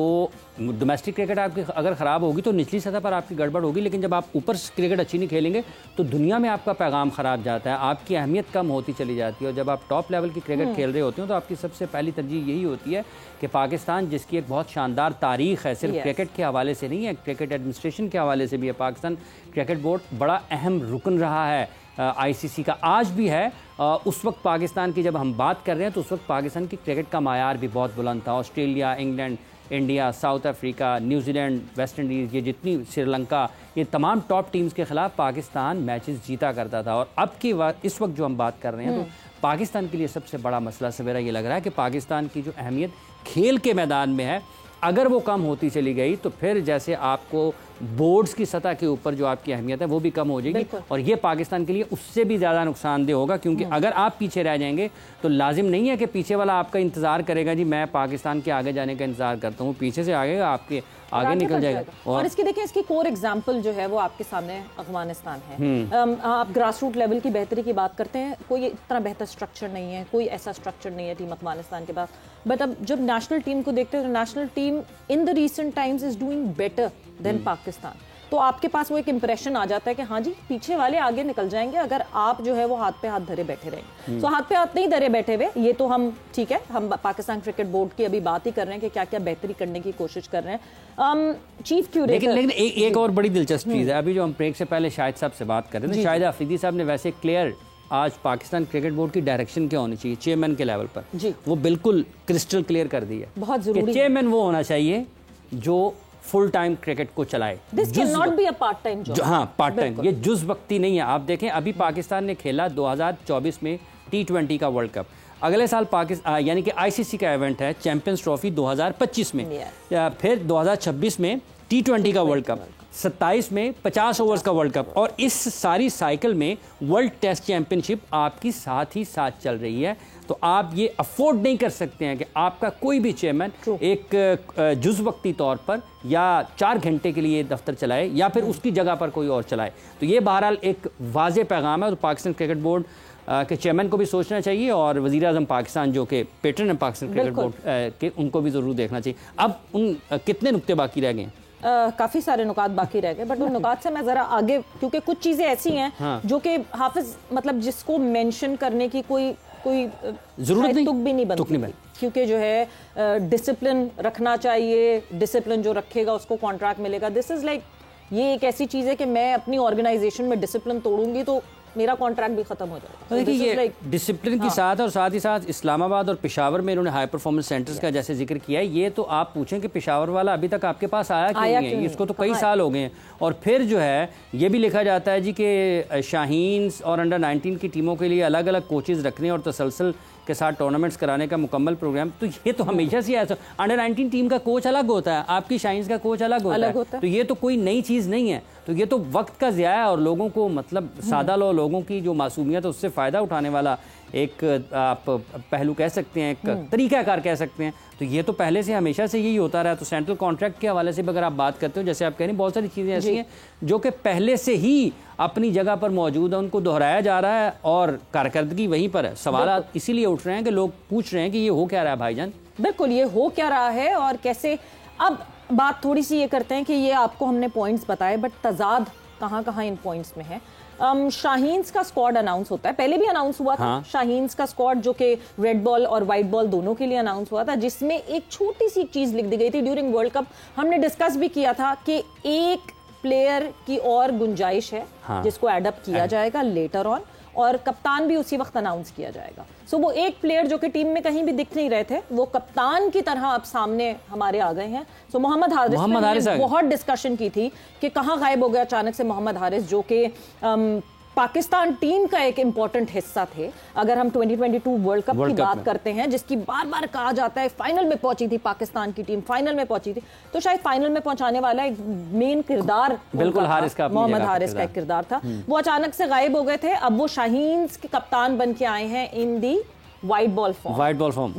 डोमेस्टिक क्रिकेट आपकी अगर ख़राब होगी तो निचली सतह पर आपकी गड़बड़ होगी। लेकिन जब आप ऊपर क्रिकेट अच्छी नहीं खेलेंगे तो दुनिया में आपका पैगाम ख़राब जाता है, आपकी अहमियत कम होती चली जाती है। और जब आप टॉप लेवल की क्रिकेट खेल रहे होते हो तो आपकी सबसे पहली तरजीह यही होती है कि पाकिस्तान, जिसकी एक बहुत शानदार तारीख है, सिर्फ क्रिकेट के हवाले से नहीं है, क्रिकेट एडमिनिस्ट्रेशन के हवाले से भी है। पाकिस्तान क्रिकेट बोर्ड बड़ा अहम रुकन रहा है ICC का, आज भी है। उस वक्त पाकिस्तान की जब हम बात कर रहे हैं तो उस वक्त पाकिस्तान की क्रिकेट का मायार भी बहुत बुलंद था। Australia, England, India, south Africa, New Zealand, West Indies, ये जितनी, श्रीलंका, ये तमाम टॉप टीम्स के ख़िलाफ़ पाकिस्तान मैचेस जीता करता था। और अब की बात, इस वक्त जो हम बात कर रहे हैं, तो पाकिस्तान के लिए सबसे बड़ा मसला सवेरा ये लग रहा है कि पाकिस्तान की जो अहमियत खेल के मैदान में है, अगर वो कम होती चली गई तो फिर जैसे आपको बोर्ड्स की सतह के ऊपर जो आपकी अहमियत है वो भी कम हो जाएगी। और ये पाकिस्तान के लिए उससे भी ज़्यादा नुकसानदेह होगा, क्योंकि अगर आप पीछे रह जाएंगे तो लाजिम नहीं है कि पीछे वाला आपका इंतज़ार करेगा, जी मैं पाकिस्तान के आगे जाने का इंतज़ार करता हूँ, पीछे से आगे आपके आगे निकल जाएगा। और इसकी देखिए, इसकी कोर एग्जांपल जो है वो आपके सामने अफगानिस्तान है। आप ग्रास रूट लेवल की बेहतरी की बात करते हैं, कोई इतना बेहतर स्ट्रक्चर नहीं है, कोई ऐसा स्ट्रक्चर नहीं है टीम अफगानिस्तान के पास। बट अब जब नेशनल टीम को देखते हैं तो national team in the recent times is doing better than Pakistan. तो आपके पास वो एक इंप्रेशन आ जाता है कि हाँ जी, पीछे वाले आगे निकल जाएंगे अगर आप जो है वो हाथ पे हाथ धरे बैठे रहेंगे। तो हाथ पे हाथ नहीं धरे बैठे हुए, ये तो हम ठीक है, हम पाकिस्तान क्रिकेट बोर्ड की अभी बात ही कर रहे हैं कि क्या क्या बेहतरी करने की कोशिश कर रहे हैं। चीफ क्यूरेटर, लेकिन एक और बड़ी दिलचस्प चीज़ है, अभी जो हम ब्रेक से पहले शाहिद साहब से बात कर रहे थे, शाहिद आफरीदी साहब ने वैसे क्लियर आज पाकिस्तान क्रिकेट बोर्ड की डायरेक्शन क्या होनी चाहिए चेयरमैन के लेवल पर, वो बिल्कुल क्रिस्टल क्लियर कर दी है। बहुत जरूरी, चेयरमैन वो होना चाहिए जो फुल टाइम क्रिकेट को चलाए। This can not be a part time job. हाँ, पार्ट टाइम, ये जुज़ वक्ती नहीं है। आप देखें, अभी पाकिस्तान ने खेला 2024 में T20 का वर्ल्ड कप, अगले साल पाकिस्तान यानी कि ICC का इवेंट है चैंपियंस ट्रॉफी 2025 में, फिर 2026 में T20 का वर्ल्ड कप, 27 में 50 ओवर्स का वर्ल्ड कप, और इस सारी साइकिल में वर्ल्ड टेस्ट चैंपियनशिप आपकी साथ ही साथ चल रही है। तो आप ये अफोर्ड नहीं कर सकते हैं कि आपका कोई भी चेयरमैन एक जुज़ वक्ती तौर पर या 4 घंटे के लिए दफ्तर चलाए या फिर उसकी जगह पर कोई और चलाए। तो ये बहरहाल एक वाज़ेह पैगाम है। तो पाकिस्तान क्रिकेट बोर्ड के चेयरमैन को भी सोचना चाहिए और वज़ीर आज़म पाकिस्तान जो कि पेटर्न है पाकिस्तान क्रिकेट बोर्ड के, उनको भी ज़रूर देखना चाहिए। अब उन कितने नुक्ते बाकी रह गए हैं? काफ़ी सारे नुकात बाकी रह गए, बट उन नुकात से मैं ज़रा आगे, क्योंकि कुछ चीज़ें ऐसी हैं जो कि हाफिज, मतलब जिसको मेंशन करने की कोई जरूरत नहीं, तुक भी नहीं बनती, क्योंकि जो है डिसिप्लिन रखना चाहिए, डिसिप्लिन जो रखेगा उसको कॉन्ट्रैक्ट मिलेगा। दिस इज लाइक, ये एक ऐसी चीज़ है कि मैं अपनी ऑर्गेनाइजेशन में डिसिप्लिन तोड़ूंगी तो मेरा कॉन्ट्रैक्ट भी खत्म हो जाएगा। देखिए, ये डिसिप्लिन के साथ और साथ ही साथ इस्लामाबाद और पेशावर में इन्होंने हाई परफॉर्मेंस सेंटर्स का जैसे जिक्र किया है, ये तो आप पूछें कि पेशावर वाला अभी तक आपके पास आया क्यों नहीं है, इसको तो कई साल हो गए हैं। और फिर जो है ये भी लिखा जाता है जी कि शाहीन और अंडर 19 की टीमों के लिए अलग अलग कोचेज रखने और तसलसल के साथ टूर्नामेंट्स कराने का मुकम्मल प्रोग्राम। तो ये तो हमेशा से ऐसा, अंडर 19 टीम का कोच अलग होता है, आपकी शाहीन का कोच अलग होता है, तो ये तो कोई नई चीज़ नहीं है। तो ये तो वक्त का ज़िया है और लोगों को मतलब सादा लोगों की जो मासूमियत है उससे फ़ायदा उठाने वाला एक आप पहलू कह सकते हैं, एक तरीक़ाकार कह सकते हैं। तो ये तो पहले से हमेशा से यही होता रहा। तो सेंट्रल कॉन्ट्रैक्ट के हवाले से भी अगर आप बात करते हो, जैसे आप कह रहे हैं, बहुत सारी चीज़ें ऐसी हैं जो कि पहले से ही अपनी जगह पर मौजूद है, उनको दोहराया जा रहा है और कारकर्दगी वहीं पर है। सवाल इसीलिए उठ रहे हैं कि लोग पूछ रहे हैं कि ये हो क्या रहा है भाईजान। बिल्कुल, ये हो क्या रहा है और कैसे। अब बात थोड़ी सी ये करते हैं कि ये आपको हमने पॉइंट्स बताए, बट तजाद कहाँ इन पॉइंट्स में है। शाहीन्स का स्क्वाड अनाउंस होता है, पहले भी अनाउंस हुआ था। हाँ। शाहीन्स का स्क्वाड जो कि रेड बॉल और वाइट बॉल दोनों के लिए अनाउंस हुआ था, जिसमें एक छोटी सी चीज लिख दी गई थी ड्यूरिंग वर्ल्ड कप। हमने डिस्कस भी किया था कि एक प्लेयर की और गुंजाइश है, हाँ। जिसको एडअप किया जाएगा लेटर ऑन, और कप्तान भी उसी वक्त अनाउंस किया जाएगा। सो वो एक प्लेयर जो कि टीम में कहीं भी दिख नहीं रहे थे, वो कप्तान की तरह अब सामने हमारे आ गए हैं। सो मोहम्मद हारिस ने बहुत डिस्कशन की थी कि कहाँ गायब हो गया अचानक से मोहम्मद हारिस, जो कि पाकिस्तान टीम का एक इंपॉर्टेंट हिस्सा थे। अगर हम 2022 वर्ल्ड कप की बात करते हैं, जिसकी बार बार कहा जाता है फाइनल में पहुंची थी पाकिस्तान की टीम, फाइनल में पहुंची थी, तो शायद फाइनल में पहुंचाने वाला एक मेन किरदार बिल्कुल हारिस का, मोहम्मद हारिस का एक किरदार था। वो अचानक से गायब हो गए थे। अब वो शाहीन्स के कप्तान बन के आए हैं इन दी वाइट बॉल फॉर्म।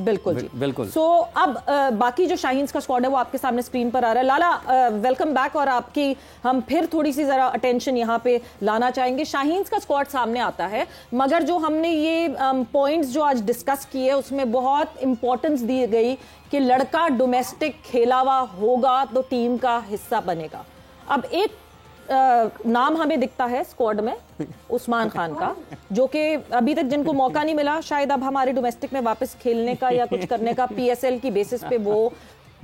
बिल्कुल जी, बिल्कुल। सो अब बाकी जो शाहीन्स का स्क्वाड है वो आपके सामने स्क्रीन पर आ रहा है। लाला, वेलकम बैक। और आपकी हम फिर थोड़ी सी जरा अटेंशन यहाँ पे लाना चाहेंगे। शाहीन्स का स्क्वाड सामने आता है, मगर जो हमने ये पॉइंट्स जो आज डिस्कस किए उसमें बहुत इंपॉर्टेंस दी गई कि लड़का डोमेस्टिक खेला हुआ होगा तो टीम का हिस्सा बनेगा। अब एक नाम हमें दिखता है स्क्वाड में उस्मान खान का, जो कि अभी तक जिनको मौका नहीं मिला शायद अब हमारे डोमेस्टिक में वापस खेलने का या कुछ करने का, पीएसएल की बेसिस पे वो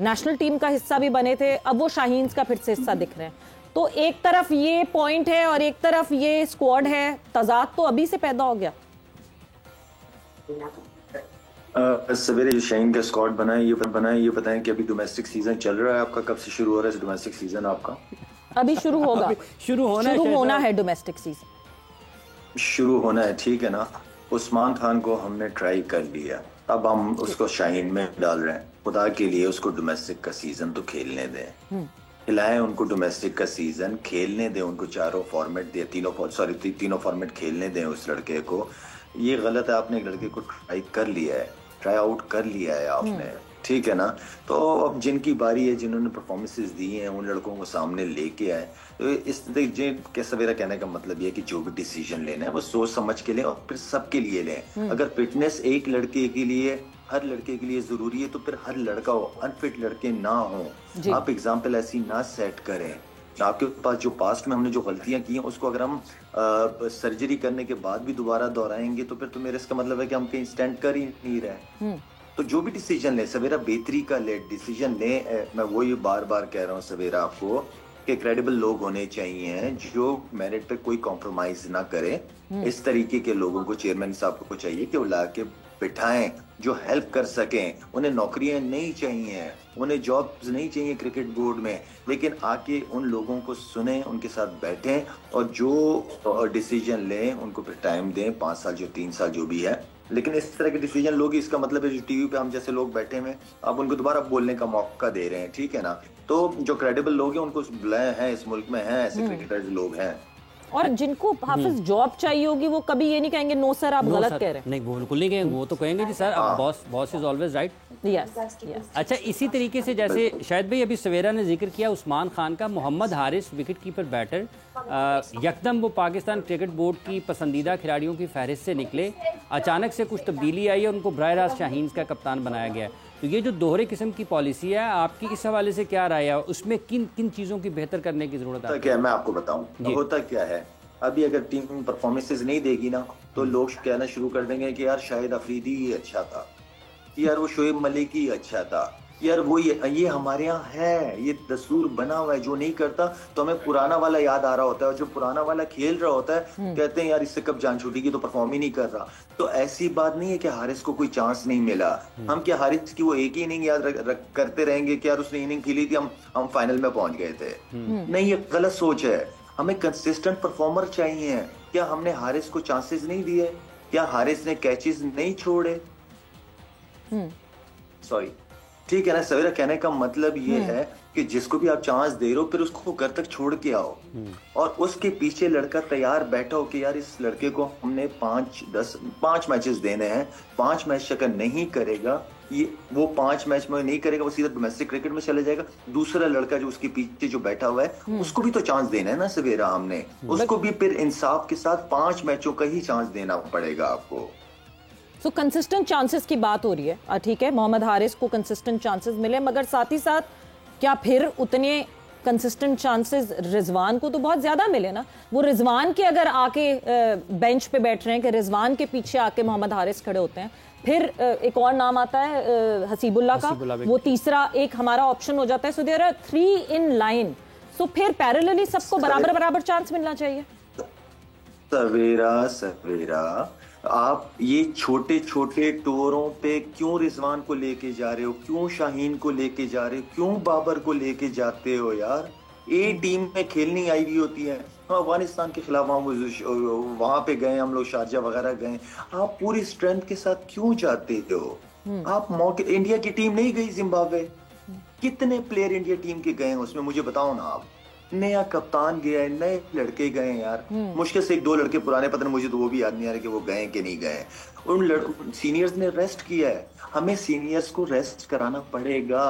नेशनल टीम का हिस्सा भी बने थे, अब वो शाहीन्स का फिर से हिस्सा दिख रहे हैं। तो एक तरफ ये पॉइंट है और एक तरफ ये स्क्वाड है, तजाद तो अभी से पैदा हो गया। सवेरे जो शाहीन का स्क्वाड बनाए, ये बताएं कि अभी डोमेस्टिक सीजन चल रहा है आपका, कब से शुरू हो रहा है डोमेस्टिक सीजन आपका? अभी शुरू होगा, शुरू होना है डोमेस्टिक सीजन, शुरू होना है, ठीक है ना। उस्मान खान को हमने ट्राई कर लिया, अब हम उसको शाहीन में डाल रहे हैं। खुदा के लिए उसको डोमेस्टिक का सीजन तो खेलने दें, खिलाएं उनको डोमेस्टिक का सीजन खेलने दें, उनको चारों फॉर्मेट दे, तीनों फॉर्मेट खेलने दें उस लड़के को। ये गलत है, आपने एक लड़के को ट्राई कर लिया है, ट्राई आउट कर लिया है आपने, ठीक है ना। तो अब जिनकी बारी है, जिन्होंने परफॉर्मेंसेस दी हैं, उन लड़कों को सामने लेके आए। तो इस कैसा मेरा कहने का मतलब ये है कि जो भी डिसीजन लेना है वो सोच समझ के लें और फिर सबके लिए लें। अगर फिटनेस एक लड़के के लिए, हर लड़के के लिए जरूरी है, तो फिर हर लड़का हो, अनफिट लड़के ना हो। आप एग्जाम्पल ऐसी ना सेट करें। आपके पास जो पास्ट में हमने जो गलतियां की हैं उसको अगर हम सर्जरी करने के बाद भी दोबारा दोहराएंगे तो फिर तो मेरे इसका मतलब है कि हम कहीं स्टैंड कर ही नहीं रहे। तो जो भी डिसीजन ले सवेरा, बेहतरी का ले डिसीजन ले। मैं वही बार बार कह रहा हूँ सवेरा आपको कि क्रेडिबल लोग होने चाहिए जो मेरिट पे कोई कॉम्प्रोमाइज ना करे। इस तरीके के लोगों को चेयरमैन साहब को चाहिए कि वो ला के बिठाएं, जो हेल्प कर सकें। उन्हें नौकरियां नहीं चाहिए, उन्हें जॉब्स नहीं चाहिए क्रिकेट बोर्ड में, लेकिन आके उन लोगों को सुने, उनके साथ बैठें और जो डिसीजन लें उनको फिर टाइम दें, 5 साल जो 3 साल जो भी है। लेकिन इस तरह के डिसीजन लोग, इसका मतलब है जो टीवी पे हम जैसे लोग बैठे हुए, आप उनको दोबारा बोलने का मौका दे रहे हैं, ठीक है ना। तो जो क्रेडिबल लोग हैं उनको बुलाए हैं, इस मुल्क में हैं ऐसे क्रिकेटर्स लोग हैं। और जिनको हाफिज जॉब चाहिए होगी वो कभी ये नहीं कहेंगे नो सर आप गलत कह रहे हैं। नहीं, वो बिल्कुल नहीं कहेंगे, वो तो कहेंगे कि sir boss is always right. Yes. अच्छा, इसी तरीके से जैसे शायद भाई अभी सवेरा ने जिक्र किया उस्मान खान का, Mohammad Haris wicket keeper batter, यकदम वो पाकिस्तान क्रिकेट बोर्ड की पसंदीदा खिलाड़ियों की फहरिस्त से निकले। अचानक से कुछ तब्दीली आई है, उनको बराह रास्त शाहीन्स का कप्तान बनाया गया है। तो ये जो दोहरे किस्म की पॉलिसी है, आपकी इस हवाले से क्या राय है? उसमें किन किन चीज़ों की बेहतर करने की जरूरत है? क्या मैं आपको बताऊं होता क्या है। अभी अगर टीम परफॉर्मेंसेस नहीं देगी ना तो लोग कहना शुरू कर देंगे कि यार शाहिद अफरीदी ही अच्छा था, यार वो शोएब मलिक ही अच्छा था, यार वो ये हमारे यहाँ है, ये दस्तूर बना हुआ है। जो नहीं करता तो हमें पुराना वाला याद आ रहा होता है, और जो पुराना वाला खेल रहा होता है कहते हैं यार इससे कब जान छूटेगी, तो परफॉर्म ही नहीं कर रहा। तो ऐसी बात नहीं है कि हारिस को कोई चांस नहीं मिला। हम क्या हारिस की वो एक ही इनिंग याद करते रहेंगे कि यार उसने इनिंग खेली थी, हम फाइनल में पहुंच गए थे? नहीं, ये गलत सोच है। हमें कंसिस्टेंट परफॉर्मर चाहिए। क्या हमने हारिस को चांसेस नहीं दिए? क्या हारिस ने कैचेस नहीं छोड़े? सॉरी, ठीक है ना। सवेरा कहने का मतलब ये है कि जिसको भी आप चांस दे रहे हो फिर उसको घर तक छोड़ के आओ और उसके पीछे लड़का तैयार बैठा हो कि यार इस लड़के को हमने 5 मैचेस देने हैं, 5 मैच अगर नहीं करेगा ये वो 5 मैच में नहीं करेगा वो सीधा डोमेस्टिक क्रिकेट में चले जाएगा। दूसरा लड़का जो उसके पीछे जो बैठा हुआ है उसको भी तो चांस देना है ना सवेरा, हमने उसको भी फिर इंसाफ के साथ 5 मैचों का ही चांस देना पड़ेगा आपको। सो कंसिस्टेंट चांसेस की बात हो रही है, ठीक है, मोहम्मद हारिस को कंसिस्टेंट चांसेस मिले, मगर साथ ही साथ क्या फिर उतने कंसिस्टेंट चांसेस रिजवान को तो बहुत ज्यादा मिले ना? वो रिजवान के अगर आके बेंच पे बैठ रहे हैं कि रिजवान के पीछे आके मोहम्मद हारिस खड़े होते हैं, फिर एक और नाम आता है हसीबुल्ला का, वो तीसरा एक हमारा ऑप्शन हो जाता है। So there are 3 in line. So फिर पैरेलली सबको बराबर बराबर चांस मिलना चाहिए। सवेरा आप ये छोटे छोटे टूरों पे क्यों रिजवान को लेके जा रहे हो, क्यों शाहीन को लेके जा रहे हो, क्यों बाबर को लेके जाते हो यार? ए टीम में खेलनी आई हुई होती है। अफगानिस्तान के खिलाफ वहां पे गए हम लोग, शारजा वगैरह गए, आप पूरी स्ट्रेंथ के साथ क्यों जाते हो? आप मौके इंडिया की टीम नहीं गई जिम्बाब्वे, कितने प्लेयर इंडिया टीम के गए हैं उसमें मुझे बताओ ना आप। नया कप्तान गया है, नए लड़के गए हैं यार, मुश्किल से 1-2 लड़के पुराने, पता नहीं मुझे तो वो भी याद नहीं आ रहा कि वो गए कि नहीं गए। उन सीनियर्स ने रेस्ट किया है, हमें सीनियर्स को रेस्ट कराना पड़ेगा।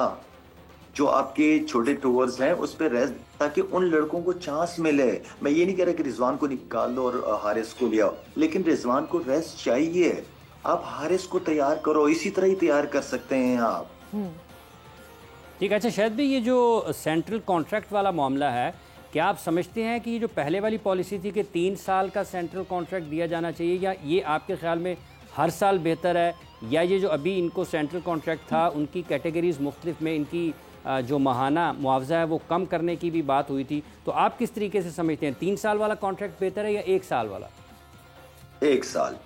जो आपके छोटे टूवर्स हैं उस पर रेस्ट, ताकि उन लड़कों को चांस मिले। मैं ये नहीं कह रहा कि रिजवान को निकाल दो और हारिस को ले आओ, लेकिन रिजवान को रेस्ट चाहिए। आप हारिस को तैयार करो, इसी तरह ही तैयार कर सकते हैं आप। ठीक है। अच्छा शायद भी ये जो सेंट्रल कॉन्ट्रैक्ट वाला मामला है, क्या आप समझते हैं कि ये जो पहले वाली पॉलिसी थी कि 3 साल का सेंट्रल कॉन्ट्रैक्ट दिया जाना चाहिए, या ये आपके ख्याल में हर साल बेहतर है, या ये जो अभी इनको सेंट्रल कॉन्ट्रैक्ट था उनकी कैटेगरीज मुख्तलिफ में इनकी जो माहाना मुआवजा है वो कम करने की भी बात हुई थी, तो आप किस तरीके से समझते हैं 3 साल वाला कॉन्ट्रैक्ट बेहतर है या 1 साल वाला? 1 साल।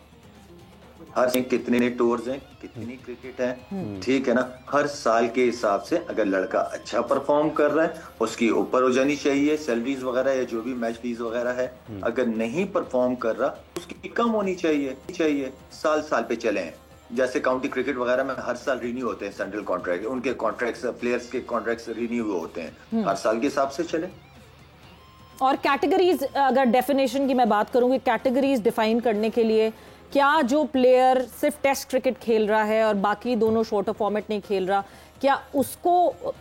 हर कितने टूर्स हैं, कितनी क्रिकेट है, ठीक है ना, हर साल के हिसाब से अगर लड़का अच्छा परफॉर्म कर रहा है उसकी ऊपर हो जानी चाहिए सैलरीज वगैरह या जो भी मैच फीस वगैरह है। अगर नहीं परफॉर्म कर रहा उसकी कम होनी चाहिए। साल पे चले, जैसे काउंटी क्रिकेट वगैरह में हर साल रिन्यू होते हैं सेंट्रल कॉन्ट्रैक्ट, उनके कॉन्ट्रैक्ट्स प्लेयर्स के कॉन्ट्रैक्ट्स रिन्यू होते हैं, हर साल के हिसाब से चले। और कैटेगरीज, अगर डेफिनेशन की मैं बात करूंगी, कैटेगरीज डिफाइन करने के लिए क्या जो प्लेयर सिर्फ टेस्ट क्रिकेट खेल रहा है और बाकी दोनों शॉर्टर फॉर्मेट नहीं खेल रहा, क्या उसको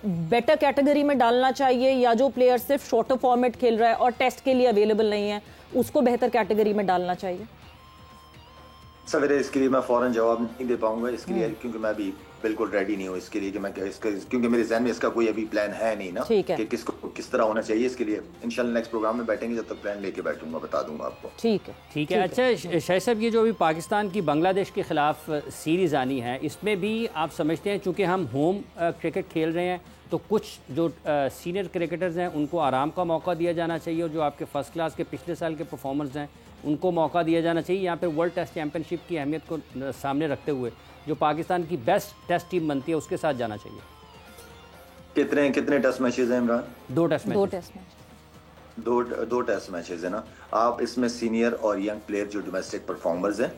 बेटर कैटेगरी में डालना चाहिए, या जो प्लेयर सिर्फ शॉर्टर फॉर्मेट खेल रहा है और टेस्ट के लिए अवेलेबल नहीं है उसको बेहतर कैटेगरी में डालना चाहिए? सवेरे इसके लिए मैं फौरन जवाब नहीं दे पाऊंगा, इसके लिए क्योंकि मैं अभी बिल्कुल रेडी नहीं हूँ इसके लिए कि मैं क्योंकि मेरे ज़हन में इसका कोई अभी प्लान है नहीं ना कि किसको किस तरह होना चाहिए। इसके लिए इंशाल्लाह नेक्स्ट प्रोग्राम में बैठेंगे, जब तक प्लान लेके बैठूंगा बता दूंगा आपको। ठीक है। अच्छा शाहिद साहब, ये जो अभी पाकिस्तान की बांग्लादेश के खिलाफ सीरीज़ आनी है, इसमें भी आप समझते हैं चूँकि हम होम क्रिकेट खेल रहे हैं तो कुछ जो सीनियर क्रिकेटर्स हैं उनको आराम का मौका दिया जाना चाहिए, और जो आपके फर्स्ट क्लास के पिछले साल के परफॉर्मर्स हैं उनको मौका दिया जाना चाहिए। यहाँ पे वर्ल्ड टेस्ट चैंपियनशिप की अहमियत को सामने रखते हुए जो पाकिस्तान की बेस्ट टेस्ट टीम बनती है उसके साथ जाना चाहिए। कितने टेस्ट मैचेस हैं Imran? 2 test match. 2 test matches है ना। आप इसमें सीनियर और यंग प्लेयर जो डोमेस्टिक परफॉर्मर्स हैं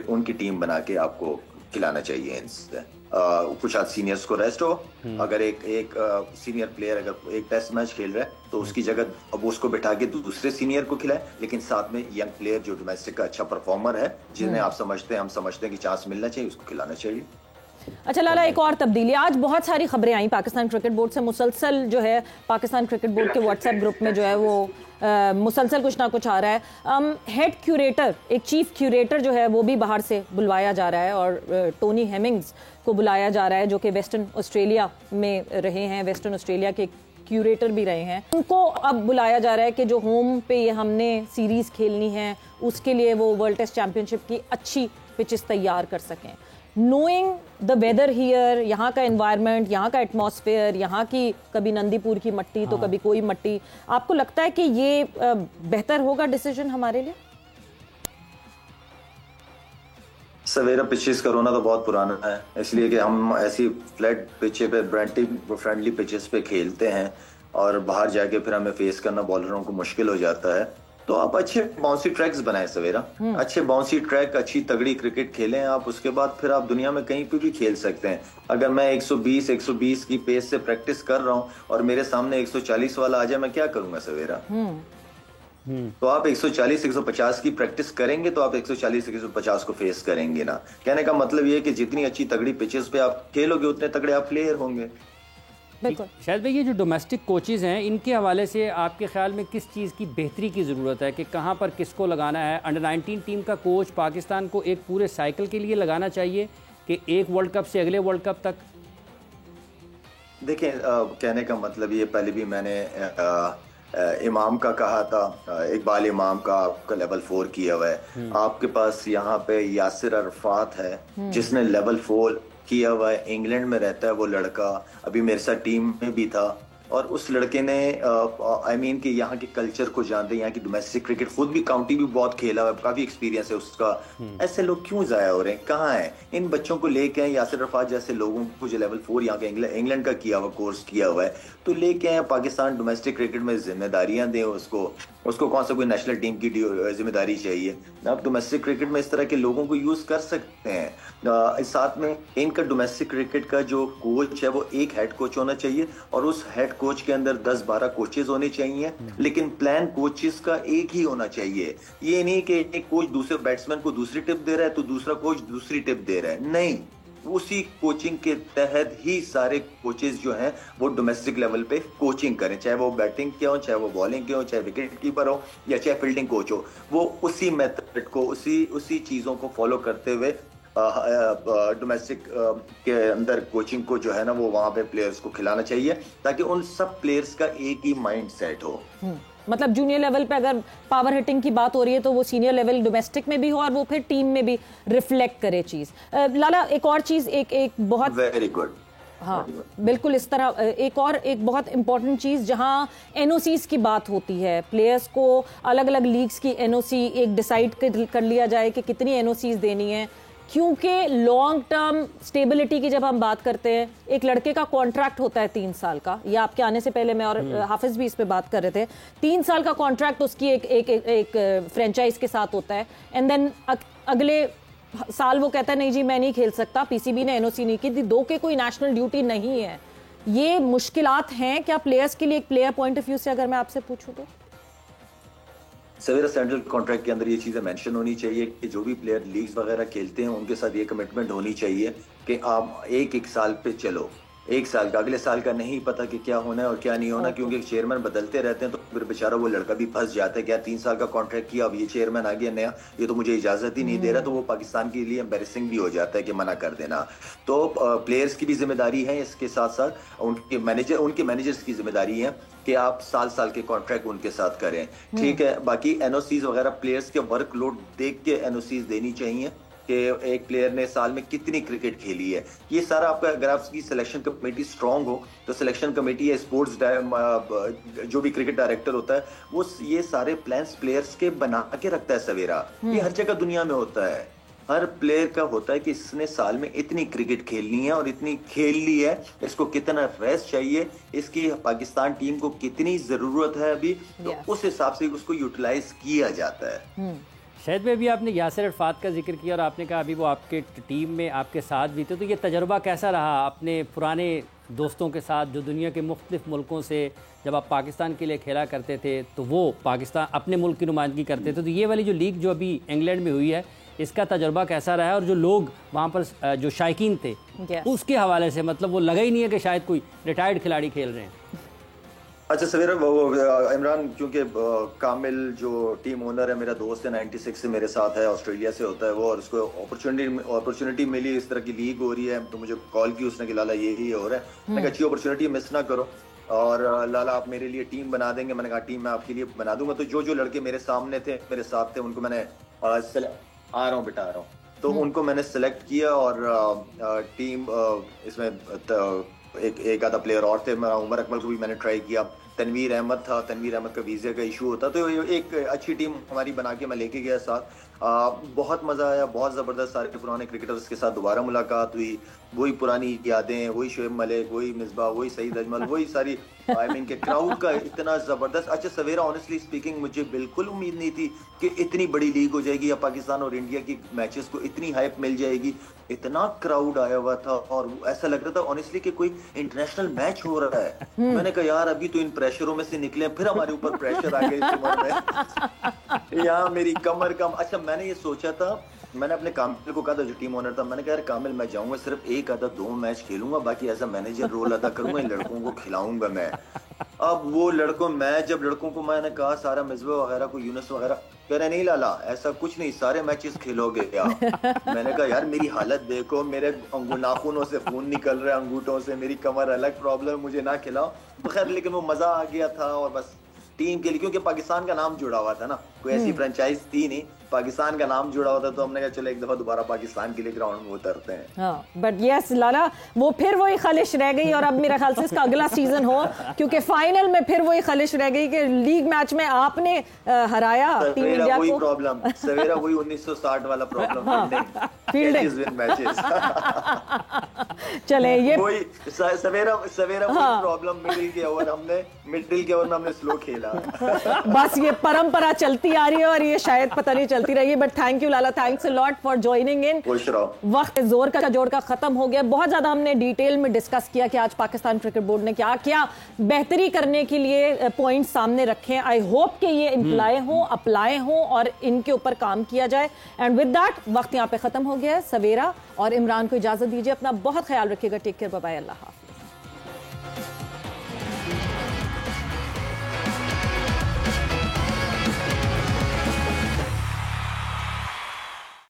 उनकी टीम बना के आपको खिलाना चाहिए इनसे। कुछ आज सीनियर्स को रेस्ट हो, अगर एक सीनियर प्लेयर अगर एक टेस्ट मैच खेल रहा है तो उसकी जगह अब उसको बिठा के दूसरे सीनियर को खिलाए, लेकिन साथ में यंग प्लेयर जो डोमेस्टिक का अच्छा परफॉर्मर है, जिन्हें हम समझते हैं कि चांस मिलना चाहिए, उसको खिलाना चाहिए। अच्छा लाला, एक और तब्दीली, आज बहुत सारी खबरें आई पाकिस्तान क्रिकेट बोर्ड से, मुसलसल जो है पाकिस्तान क्रिकेट बोर्ड के व्हाट्सएप ग्रुप में जो है वो मुसलसल कुछ ना कुछ आ रहा है। हेड क्यूरेटर, एक चीफ क्यूरेटर जो है वो भी बाहर से बुलवाया जा रहा है, और टोनी हेमिंग्स को बुलाया जा रहा है जो कि वेस्टर्न ऑस्ट्रेलिया में रहे हैं, वेस्टर्न ऑस्ट्रेलिया के क्यूरेटर भी रहे हैं। उनको अब बुलाया जा रहा है कि जो होम पे ये हमने सीरीज खेलनी है उसके लिए वो वर्ल्ड टेस्ट चैंपियनशिप की अच्छी पिचेस तैयार कर सकें। नोइंग द वेदर हियर, यहाँ का एनवायरनमेंट, यहाँ का एटमॉस्फेयर, यहाँ की कभी नंदीपुर की मट्टी तो कभी कोई मट्टी, आपको लगता है कि ये बेहतर होगा डिसीजन हमारे लिए? सवेरा पिचेस का रोना तो बहुत पुराना है, इसलिए कि हम ऐसी फ्लैट पिचे पे फ्रेंडली पिचेस पे खेलते हैं और बाहर जाके फिर हमें फेस करना बॉलरों को मुश्किल हो जाता है। तो आप अच्छे बाउंसी ट्रैक्स बनाए सवेरा, अच्छे बाउंसी ट्रैक, अच्छी तगड़ी क्रिकेट खेलें आप, उसके बाद फिर आप दुनिया में कहीं पे भी खेल सकते हैं। अगर मैं 120 की पेस से प्रैक्टिस कर रहा हूं और मेरे सामने 140 वाला आ जाए, मैं क्या करूंगा सवेरा? तो आप 140 150 की प्रैक्टिस करेंगे तो आप 140 150 को फेस करेंगे ना। कहने का मतलब ये है कि जितनी अच्छी तगड़ी पिचेस पे आप खेलोगे उतने तगड़े आप प्लेयर होंगे। शायद भाई, ये जो डोमेस्टिक कोचेज़ हैं, इनके हवाले से आपके ख्याल में किस चीज़ की बेहतरी की ज़रूरत है कि कहाँ पर किसको लगाना है? अंडर 19 टीम का कोच पाकिस्तान को एक पूरे साइकिल के लिए लगाना चाहिए कि एक वर्ल्ड कप से अगले वर्ल्ड कप तक? देखें, कहने का मतलब ये, पहले भी मैंने इमाम का कहा था, इकबाल इमाम का आपका लेवल 4 किया हुआ है। आपके पास यहाँ पे यासिर अरफात है जिसने लेवल 4 किया हुआ है, इंग्लैंड में रहता है वो लड़का, अभी मेरे साथ टीम में भी था। और उस लड़के ने आई मीन कि यहाँ के कल्चर को जानते हैं, यहाँ की डोमेस्टिक क्रिकेट, खुद भी काउंटी भी बहुत खेला हुआ है, काफी एक्सपीरियंस है उसका। ऐसे लोग क्यों जाया हो रहे हैं? कहाँ हैं? इन बच्चों को लेके आए, यासिर अरफात जैसे लोगों को जो लेवल 4 यहाँ के इंग्लैंड का किया हुआ कोर्स किया हुआ है, तो लेके आए पाकिस्तान डोमेस्टिक क्रिकेट में जिम्मेदारियां दें उसको कौन सा कोई नेशनल टीम की जिम्मेदारी चाहिए? आप डोमेस्टिक क्रिकेट में इस तरह के लोगों को यूज कर सकते हैं। साथ में इनका डोमेस्टिक क्रिकेट का जो कोच है वो एक हेड कोच होना चाहिए और उस हेड कोच के अंदर 10-12 कोचेज होने चाहिए, लेकिन प्लान कोचेस का एक ही होना चाहिए। ये नहीं कि एक कोच दूसरे बैट्समैन को दूसरी टिप दे रहा है तो दूसरा कोच दूसरी टिप दे रहा है, नहीं। उसी कोचिंग के तहत ही सारे कोचेज जो हैं वो डोमेस्टिक लेवल पे कोचिंग करें, चाहे वो बैटिंग के हो, चाहे वो बॉलिंग के हो, चाहे विकेट कीपर हो या चाहे फील्डिंग कोच हो। वो उसी मेथड को, उसी चीजों को फॉलो करते हुए डोमेस्टिक के अंदर कोचिंग को जो है ना वो वहां पे प्लेयर्स को खिलाना चाहिए, ताकि उन सब प्लेयर्स का एक ही माइंड सेट हो। मतलब जूनियर लेवल पे अगर पावर हिटिंग की बात हो रही है तो वो सीनियर लेवल डोमेस्टिक में भी हो और वो फिर टीम में भी रिफ्लेक्ट करे चीज। लाला, एक और चीज, एक बहुत वेरी गुड, हाँ बिल्कुल इस तरह एक बहुत इंपॉर्टेंट चीज, जहां एनओसीज की बात होती है, प्लेयर्स को अलग अलग लीग्स की एनओसी एक डिसाइड कर लिया जाए कि कितनी एनओसीज देनी है, क्योंकि लॉन्ग टर्म स्टेबिलिटी की जब हम बात करते हैं, एक लड़के का कॉन्ट्रैक्ट होता है 3 साल का, या आपके आने से पहले मैं और हाफिज भी इस पे बात कर रहे थे, 3 साल का कॉन्ट्रैक्ट उसकी एक फ्रेंचाइज के साथ होता है, एंड देन अगले साल वो कहता है नहीं जी मैं नहीं खेल सकता, पीसीबी ने एनओसी नहीं की थी, 2 के कोई नेशनल ड्यूटी नहीं है। ये मुश्किलात हैं क्या प्लेयर्स के लिए, एक प्लेयर पॉइंट ऑफ व्यू से अगर मैं आपसे पूछूं तो? सवेरा सेंट्रल कॉन्ट्रैक्ट के अंदर ये चीजें मेंशन होनी चाहिए कि जो भी प्लेयर लीग्स वगैरह खेलते हैं उनके साथ ये कमिटमेंट होनी चाहिए कि आप एक साल पे चलो, 1 साल का, अगले साल का नहीं पता कि क्या होना है और क्या नहीं होना, क्योंकि चेयरमैन बदलते रहते हैं, तो फिर बेचारा वो लड़का भी फंस जाता है कि यार 3 साल का कॉन्ट्रैक्ट किया, अब ये चेयरमैन आ गया नया, ये तो मुझे इजाजत ही नहीं दे रहा, तो वो पाकिस्तान के लिए एम्बेरसिंग भी हो जाता है कि मना कर देना। तो प्लेयर्स की भी जिम्मेदारी है, इसके साथ साथ उनके मैनेजर्स की जिम्मेदारी है कि आप साल के कॉन्ट्रैक्ट उनके साथ करें, ठीक है। बाकी एनओसीज वगैरह प्लेयर्स के वर्कलोड देख के एनओसीज देनी चाहिए कि एक प्लेयर ने साल में कितनी क्रिकेट खेली है, ये सारा आपका, अगर आपकी सिलेक्शन कमेटी स्ट्रांग हो तो सिलेक्शन कमेटी या स्पोर्ट्स जो भी क्रिकेट डायरेक्टर होता है वो ये सारे प्लान्स प्लेयर्स के बना के रखता है सवेरा। ये हर जगह दुनिया में होता है, हर प्लेयर का होता है कि इसने साल में इतनी क्रिकेट खेलनी है और इतनी खेल ली है, इसको कितना रेस्ट चाहिए, इसकी पाकिस्तान टीम को कितनी जरूरत है अभी, तो उस हिसाब से उसको यूटिलाइज किया जाता है। शायद में अभी आपने यासिर अरफात का जिक्र किया और आपने कहा अभी वो आपके टीम में आपके साथ भी थे, तो ये तजर्बा कैसा रहा अपने पुराने दोस्तों के साथ जो दुनिया के मुख्तलिफ मुल्कों से, जब आप पाकिस्तान के लिए खेला करते थे तो वो पाकिस्तान अपने मुल्क की नुमाइंदगी करते थे, तो ये वाली जो लीग जो अभी इंग्लैंड में हुई है इसका तजर्बा कैसा रहा है? और जो लोग वहाँ पर जो शायकीन थे उसके हवाले से, मतलब वो लगा ही नहीं है कि शायद कोई रिटायर्ड खिलाड़ी खेल रहे हैं। अच्छा सवेरा, वो इमरान, क्योंकि कामिल जो टीम ओनर है मेरा दोस्त है, 96 से मेरे साथ है, ऑस्ट्रेलिया से होता है वो, और उसको अपॉर्चुनिटी मिली, इस तरह की लीग हो रही है, तो मुझे कॉल की उसने कि लाला यही हो रहा है, मैंने कहा अच्छी अपॉर्चुनिटी मिस ना करो, और लाला आप मेरे लिए टीम बना देंगे? मैंने कहा टीम मैं आपके लिए बना दूंगा। तो जो लड़के मेरे सामने थे, मेरे साथ थे, उनको मैंने आ रहा हूँ, तो उनको मैंने सेलेक्ट किया, और टीम इसमें एक आधा प्लेयर और थे, उमर अकमल को भी मैंने ट्राई किया, तनवीर अहमद था, तनवीर अहमद का वीज़े का इशू होता, तो एक अच्छी टीम हमारी बना के मैं लेके गया साथ। बहुत मज़ा आया, बहुत ज़बरदस्त, सारे पुराने क्रिकेटर्स के साथ दोबारा मुलाकात हुई, वही पुरानी यादें, वही शोएब मलिक, वही मिसबाह, वही सईद अजमल, वही सारी आई मीन के क्राउड का इतना जबरदस्त। अच्छा सवेरा, ऑनेस्टली स्पीकिंग मुझे बिल्कुल उम्मीद नहीं थी कि इतनी बड़ी लीग हो जाएगी या पाकिस्तान और इंडिया की मैचेस को इतनी हाइप मिल जाएगी। इतना क्राउड आया हुआ था और ऐसा लग रहा था ऑनेस्टली कि कोई इंटरनेशनल मैच हो रहा है। मैंने कहा यार अभी तो इन प्रेशरों में से निकले, फिर हमारे ऊपर प्रेशर आ गया इस उम्र में। यहाँ मेरी कमर कम। अच्छा मैंने ये सोचा था, मैंने अपने कामिल को कहा था जो टीम ओनर था, मैंने कहा यार कामिल मैं जाऊंगा सिर्फ एक आधा 2 मैच खेलूंगा, बाकी एज अ मैनेजर रोल अदा करूंगा, इन लड़कों को खिलाऊंगा मैं। अब वो लड़कों, मैं जब लड़कों को मैंने कहा सारा मिसबा वगैरह को, यूनुस वगैरह, कह रहे नहीं लाला ऐसा कुछ नहीं, सारे मैचेस खेलोगे आप। मैंने कहा यार मेरी हालत देखो, मेरे नाखूनों से खून निकल रहा है, अंगूठों से, मेरी कमर अलग प्रॉब्लम, मुझे ना खिलाओ। खैर लेकिन वो मजा आ गया था और बस टीम के लिए, क्योंकि पाकिस्तान का नाम जुड़ा हुआ था ना, कोई ऐसी फ्रेंचाइज थी नहीं, पाकिस्तान का नाम जुड़ा हुआ था, तो हमने कहा चलो एक दफा दोबारा पाकिस्तान के लिए ग्राउंड में उतरते हैं। हाँ बट यस लाला, वो फिर वही खलिश रह गई और अब मेरा ख्याल से इसका अगला सीजन हो, क्योंकि फाइनल में फिर वही खलिश रह गई कि लीग मैच में आपने हराया टीम इंडिया को। प्रॉब्लम सवेरा वही 1960 वाला प्रॉब्लम, फील्डिंग मैचेस। चले ये वही सवेरा वही प्रॉब्लम, मिडिल के ओवर में हमने स्लो खेला। बस ये परंपरा चलती आ रही है और ये शायद पता नहीं चलती रहेगी। But thank you Lala, thanks a lot for joining in. वक्त जोर का जोड़ का खत्म हो गया। बहुत ज्यादा हमने डिटेल में डिस्कस किया कि आज पाकिस्तान क्रिकेट बोर्ड ने क्या क्या बेहतरी करने के लिए पॉइंट सामने रखे हैं। आई होप कि ये अप्लाई हो और इनके ऊपर काम किया जाए। एंड विद दैट वक्त यहाँ पे खत्म हो गया है। सवेरा और इमरान को इजाजत दीजिए, अपना बहुत ख्याल रखिएगा। टेक केयर, बाय बाय, अल्लाह हाफ़िज़।